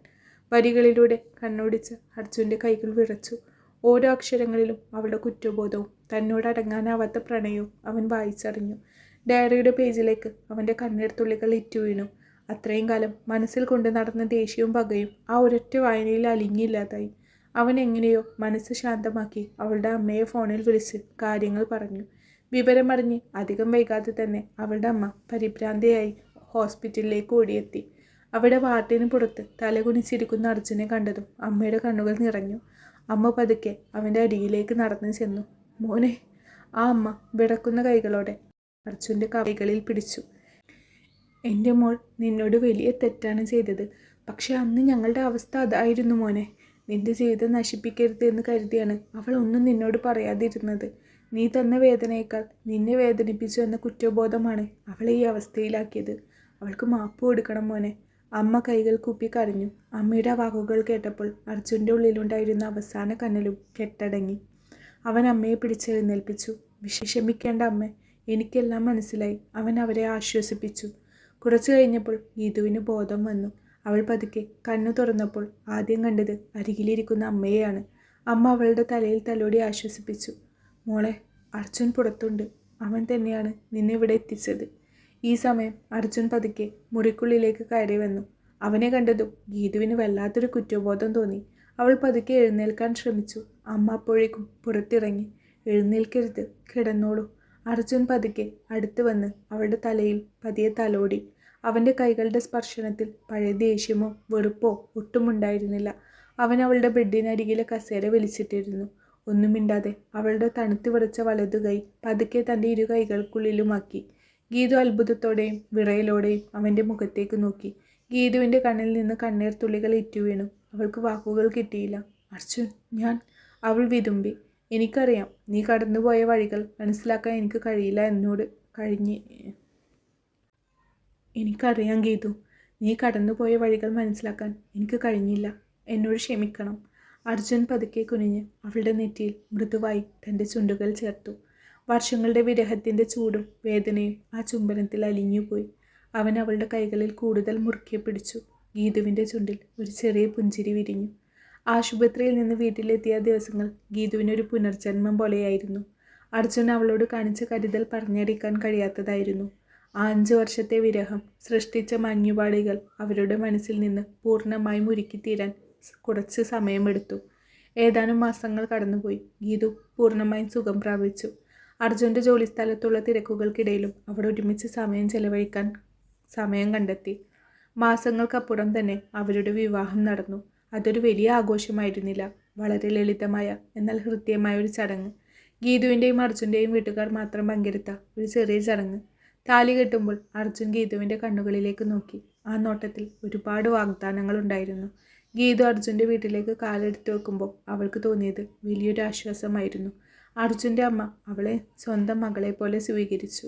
വരികളിലൂടെ കണ്ണോടിച്ച് അർജുൻ്റെ കൈകൾ വിറച്ചു. ഓരോ അക്ഷരങ്ങളിലും അവളുടെ കുറ്റബോധവും തന്നോട് അടങ്ങാനാവാത്ത പ്രണയവും അവൻ വായിച്ചറിഞ്ഞു. ഡയറിയുടെ പേജിലേക്ക് അവൻ്റെ കണ്ണീർത്തുള്ളികൾ ഇറ്റുവീണു. അത്രയും കാലം മനസ്സിൽ കൊണ്ട് നടന്ന ദേഷ്യവും പകയും ആ ഒരൊറ്റ വായനയിൽ അലിഞ്ഞില്ലാതായി. അവൻ എങ്ങനെയോ മനസ്സ് ശാന്തമാക്കി അവളുടെ അമ്മയെ ഫോണിൽ വിളിച്ച് കാര്യങ്ങൾ പറഞ്ഞു. വിവരമറിഞ്ഞ് അധികം വൈകാതെ തന്നെ അവളുടെ അമ്മ പരിഭ്രാന്തിയായി ഹോസ്പിറ്റലിലേക്ക് ഓടിയെത്തി. അവിടെ വാർഡിന് പുറത്ത് തലകുനിച്ചിരിക്കുന്ന അർജുനെ കണ്ടതും അമ്മയുടെ കണ്ണുകൾ നിറഞ്ഞു. അമ്മ പതുക്കെ അവൻ്റെ അരികിലേക്ക് നടന്നു ചെന്നു. മോനെ. ആ അമ്മ വിറക്കുന്ന കൈകളോടെ അർജുൻ്റെ കൈകളിൽ പിടിച്ചു. എൻ്റെ മോൾ നിന്നോട് വലിയ തെറ്റാണ് ചെയ്തത്. പക്ഷെ അന്ന് ഞങ്ങളുടെ അവസ്ഥ അതായിരുന്നു മോനെ. നിന്റെ ജീവിതം നശിപ്പിക്കരുത് എന്ന് കരുതിയാണ് അവൾ ഒന്നും നിന്നോട് പറയാതിരുന്നത്. നീ തന്ന വേദനയേക്കാൾ നിന്നെ വേദനിപ്പിച്ചു എന്ന കുറ്റബോധമാണ് അവളെ ഈ അവസ്ഥയിലാക്കിയത്. അവൾക്ക് മാപ്പ് കൊടുക്കണം മോനെ. അമ്മ കൈകൾ കൂപ്പി കരഞ്ഞു. അമ്മയുടെ വാക്കുകൾ കേട്ടപ്പോൾ അർജുൻ്റെ ഉള്ളിലുണ്ടായിരുന്ന അവസാന കനലും കെട്ടടങ്ങി. അവൻ അമ്മയെ പിടിച്ചെഴുന്നേൽപ്പിച്ചു. വിഷമിക്കേണ്ട അമ്മേ, എനിക്കെല്ലാം മനസ്സിലായി. അവൻ അവരെ ആശ്വസിപ്പിച്ചു. കുറച്ചു കഴിഞ്ഞപ്പോൾ ഗീതുവിന് ബോധം വന്നു. അവൾ പതുക്കെ കണ്ണു തുറന്നപ്പോൾ ആദ്യം കണ്ടത് അരികിലിരിക്കുന്ന അമ്മയെയാണ്. അമ്മ അവളുടെ തലയിൽ തലോടി ആശ്വസിപ്പിച്ചു. മോളെ, അർജുൻ പുറത്തുണ്ട്. അവൻ തന്നെയാണ് നിന്നെ ഇവിടെ എത്തിച്ചത്. ഈ സമയം അർജുൻ പതുക്കെ മുറിക്കുള്ളിലേക്ക് കയറി വന്നു. അവനെ കണ്ടതും ഗീതുവിന് വല്ലാത്തൊരു കുറ്റബോധം തോന്നി. അവൾ പതുക്കെ എഴുന്നേൽക്കാൻ ശ്രമിച്ചു. അമ്മ അപ്പോഴേക്കും പുറത്തിറങ്ങി. എഴുന്നേൽക്കരുത്, കിടന്നോളൂ. അർജുൻ പതുക്കെ അടുത്ത് വന്ന് അവളുടെ തലയിൽ പതിയെ തലോടി. അവൻ്റെ കൈകളുടെ സ്പർശനത്തിൽ പഴയ ദേഷ്യമോ വെറുപ്പോ ഒട്ടുമുണ്ടായിരുന്നില്ല. അവൻ അവളുടെ ബെഡിനരികിലെ കസേര വലിച്ചിട്ടിരുന്നു. ഒന്നും മിണ്ടാതെ അവളുടെ തണുത്ത് വിറച്ച വലതുകൈ പതുക്കെ തൻ്റെ ഇരു കൈകൾക്കുള്ളിലുമാക്കി. ഗീതു അത്ഭുതത്തോടെയും വിറയലോടെയും അവൻ്റെ മുഖത്തേക്ക് നോക്കി. ഗീതുവിൻ്റെ കണ്ണിൽ നിന്ന് കണ്ണീർ തുള്ളികൾ ഇറ്റുവീണു. അവൾക്ക് വാക്കുകൾ കിട്ടിയില്ല. അർജുൻ, അവൾ വിതുമ്പി. എനിക്കറിയാം, നീ കടന്നുപോയ വഴികൾ മനസ്സിലാക്കാൻ എനിക്ക് കഴിയില്ല. എനിക്കറിയാം ഗീതു, നീ കടന്നുപോയ വഴികൾ മനസ്സിലാക്കാൻ എനിക്ക് കഴിഞ്ഞില്ല. എന്നോട് ക്ഷമിക്കണം. അർജുൻ പതുക്കെ കുനിഞ്ഞ് അവളുടെ നെറ്റിയിൽ മൃദുവായി തൻ്റെ ചുണ്ടുകൾ ചേർത്തു. വർഷങ്ങളുടെ വിരഹത്തിൻ്റെ ചൂടും വേദനയും ആ ചുംബനത്തിൽ അലിഞ്ഞുപോയി. അവൻ അവളുടെ കൈകളിൽ കൂടുതൽ മുറുക്കെ പിടിച്ചു. ഗീതുവിൻ്റെ ചുണ്ടിൽ ഒരു ചെറിയ പുഞ്ചിരി വിരിഞ്ഞു. ആശുപത്രിയിൽ നിന്ന് വീട്ടിലെത്തിയ ദിവസങ്ങൾ ഗീതുവിനൊരു പുനർജന്മം പോലെയായിരുന്നു. അർജുൻ അവളോട് കാണിച്ച കരുതൽ പറഞ്ഞറിയിക്കാൻ കഴിയാത്തതായിരുന്നു. ആ 5 വർഷത്തെ വിരഹം സൃഷ്ടിച്ച മഞ്ഞുപാളികൾ അവരുടെ മനസ്സിൽ നിന്ന് പൂർണ്ണമായും ഉരുക്കിത്തീരാൻ കുറച്ച് സമയമെടുത്തു. ഏതാനും മാസങ്ങൾ കടന്നുപോയി. ഗീതു പൂർണ്ണമായും സുഖം പ്രാപിച്ചു. അർജുൻ്റെ ജോലിസ്ഥലത്തുള്ള തിരക്കുകൾക്കിടയിലും അവർ ഒരുമിച്ച് സമയം ചെലവഴിക്കാൻ സമയം കണ്ടെത്തി. മാസങ്ങൾക്കപ്പുറം തന്നെ അവരുടെ വിവാഹം നടന്നു. അതൊരു വലിയ ആഘോഷമായിരുന്നില്ല. വളരെ ലളിതമായ എന്നാൽ ഹൃദ്യമായ ഒരു ചടങ്ങ്. ഗീതുവിൻ്റെയും അർജുൻ്റെയും വീട്ടുകാർ മാത്രം പങ്കെടുത്ത ഒരു ചെറിയ ചടങ്ങ്. താലി കെട്ടുമ്പോൾ അർജുൻ ഗീതുവിൻ്റെ കണ്ണുകളിലേക്ക് നോക്കി. ആ നോട്ടത്തിൽ ഒരുപാട് വാഗ്ദാനങ്ങൾ ഉണ്ടായിരുന്നു. ഗീതു അർജുൻ്റെ വീട്ടിലേക്ക് കാലെടുത്ത് വെക്കുമ്പോൾ അവൾക്ക് തോന്നിയത് വലിയൊരു ആശ്വാസമായിരുന്നു. അർജുൻ്റെ അമ്മ അവളെ സ്വന്തം മകളെ പോലെ സ്വീകരിച്ചു.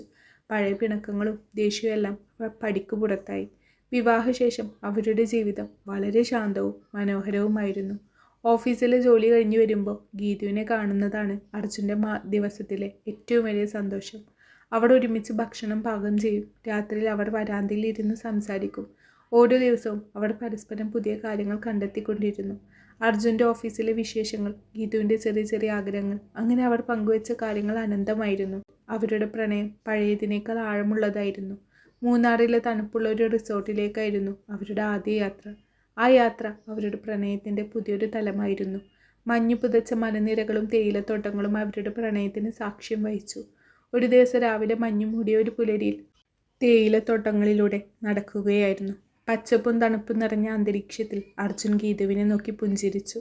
പഴയ പിണക്കങ്ങളും ദേഷ്യവും എല്ലാം പടിക്കു പുറത്തായി. വിവാഹശേഷം അവരുടെ ജീവിതം വളരെ ശാന്തവും മനോഹരവുമായിരുന്നു. ഓഫീസിലെ ജോലി കഴിഞ്ഞു വരുമ്പോൾ ഗീതുവിനെ കാണുന്നതാണ് അർജുൻ്റെ ദിവസത്തിലെ ഏറ്റവും വലിയ സന്തോഷം. അവർ ഒരുമിച്ച് ഭക്ഷണം പാകം ചെയ്യും. രാത്രിയിൽ അവർ വരാന്തയിൽ ഇരുന്ന് സംസാരിക്കും. ഓരോ ദിവസവും അവർ പരസ്പരം പുതിയ കാര്യങ്ങൾ കണ്ടെത്തിക്കൊണ്ടിരുന്നു. അർജുൻ്റെ ഓഫീസിലെ വിശേഷങ്ങൾ, ഗീതുവിൻ്റെ ചെറിയ ചെറിയ ആഗ്രഹങ്ങൾ, അങ്ങനെ അവർ പങ്കുവെച്ച കാര്യങ്ങൾ അനന്തമായിരുന്നു. അവരുടെ പ്രണയം പഴയതിനേക്കാൾ ആഴമുള്ളതായിരുന്നു. മൂന്നാറിലെ തണുപ്പുള്ള ഒരു റിസോർട്ടിലേക്കായിരുന്നു അവരുടെ ആദ്യ യാത്ര. ആ യാത്ര അവരുടെ പ്രണയത്തിൻ്റെ പുതിയൊരു തലമായിരുന്നു. മഞ്ഞു പുതച്ച മലനിരകളും തേയിലത്തോട്ടങ്ങളും അവരുടെ പ്രണയത്തിന് സാക്ഷ്യം വഹിച്ചു. ഒരു ദിവസം രാവിലെ മഞ്ഞു മൂടിയ ഒരു പുലരിയിൽ തേയിലത്തോട്ടങ്ങളിലൂടെ നടക്കുകയായിരുന്നു. പച്ചപ്പും തണുപ്പും നിറഞ്ഞ അന്തരീക്ഷത്തിൽ അർജുൻ ഗീതുവിനെ നോക്കി പുഞ്ചിരിച്ചു.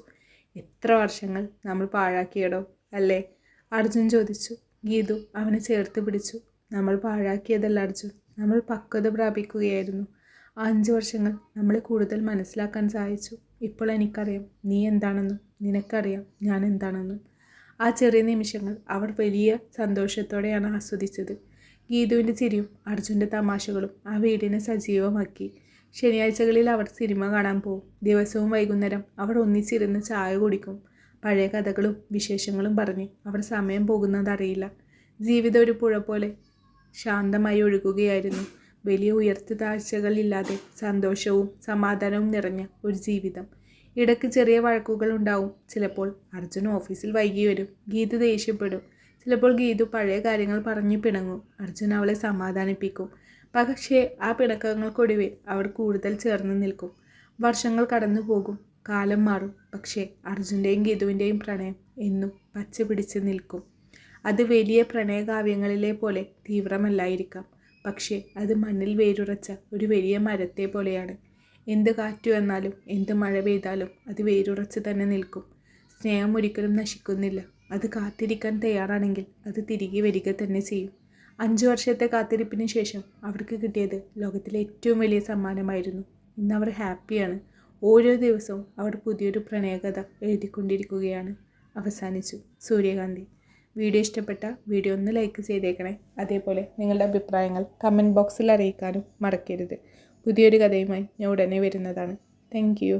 എത്ര വർഷങ്ങൾ നമ്മൾ പാഴാക്കിയടോ അല്ലേ? അർജുൻ ചോദിച്ചു. ഗീതു അവനെ ചേർത്ത് പിടിച്ചു. നമ്മൾ പാഴാക്കിയതല്ല അർജുൻ, നമ്മൾ പക്വത പ്രാപിക്കുകയായിരുന്നു. 5 വർഷങ്ങൾ നമ്മളെ കൂടുതൽ മനസ്സിലാക്കാൻ സഹായിച്ചു. ഇപ്പോൾ എനിക്കറിയാം നീ എന്താണെന്നും നിനക്കറിയാം ഞാൻ എന്താണെന്നും. ആ ചെറിയ നിമിഷങ്ങൾ അവർ വലിയ സന്തോഷത്തോടെയാണ് ആസ്വദിച്ചത്. ഗീതുവിൻ്റെ ചിരിയും അർജുൻ്റെ തമാശകളും ആ വീടിനെ സജീവമാക്കി. ശനിയാഴ്ചകളിൽ അവർ സിനിമ കാണാൻ പോകും. ദിവസവും വൈകുന്നേരം അവർ ഒന്നിച്ചിരുന്ന് ചായ കുടിക്കും. പഴയ കഥകളും വിശേഷങ്ങളും പറഞ്ഞ് അവർ സമയം പോകുന്നതറിയില്ല. ജീവിതം ഒരു പുഴ പോലെ ശാന്തമായി ഒഴുകുകയായിരുന്നു. വലിയ ഉയർത്തുതാഴ്ചകളില്ലാതെ സന്തോഷവും സമാധാനവും നിറഞ്ഞ ഒരു ജീവിതം. ഇടയ്ക്ക് ചെറിയ വഴക്കുകൾ ഉണ്ടാവും. ചിലപ്പോൾ അർജുൻ ഓഫീസിൽ വൈകി വരും, ഗീതു ദേഷ്യപ്പെടും. ചിലപ്പോൾ ഗീതു പഴയ കാര്യങ്ങൾ പറഞ്ഞു പിണങ്ങും. അർജുൻ അവളെ സമാധാനിപ്പിക്കും. പക്ഷേ ആ പിണക്കങ്ങൾക്കൊടുവിൽ അവർ കൂടുതൽ ചേർന്ന് നിൽക്കും. വർഷങ്ങൾ കടന്നു പോകും, കാലം മാറും. പക്ഷേ അർജുൻ്റെയും ഗീതുവിൻ്റെയും പ്രണയം എന്നും പച്ച പിടിച്ച് നിൽക്കും. അത് വലിയ പ്രണയകാവ്യങ്ങളിലെ പോലെ തീവ്രമല്ലായിരിക്കാം, പക്ഷേ അത് മണ്ണിൽ വേരുറച്ച ഒരു വലിയ മരത്തെ പോലെയാണ്. എന്ത് കാറ്റു വന്നാലും എന്ത് മഴ പെയ്താലും അത് വേരുറച്ച് തന്നെ നിൽക്കും. സ്നേഹം ഒരിക്കലും നശിക്കുന്നില്ല. അത് കാത്തിരിക്കാൻ തയ്യാറാണെങ്കിൽ അത് തിരികെ വരിക തന്നെ ചെയ്യും. 5 വർഷത്തെ കാത്തിരിപ്പിന് ശേഷം അവർക്ക് കിട്ടിയത് ലോകത്തിലെ ഏറ്റവും വലിയ സമ്മാനമായിരുന്നു. ഇന്ന് അവർ ഹാപ്പിയാണ്. ഓരോ ദിവസവും അവർ പുതിയൊരു പ്രണയകഥ എഴുതിക്കൊണ്ടിരിക്കുകയാണ്. അവസാനിച്ചു. സൂര്യകാന്തി. വീഡിയോ ഇഷ്ടപ്പെട്ട വീഡിയോ ഒന്ന് ലൈക്ക് ചെയ്തേക്കണേ. അതേപോലെ നിങ്ങളുടെ അഭിപ്രായങ്ങൾ കമൻറ്റ് ബോക്സിൽ അറിയിക്കാനും മറക്കരുത്. പുതിയൊരു കഥയുമായി ഞാൻ ഉടനെ വരുന്നതാണ്. Thank you.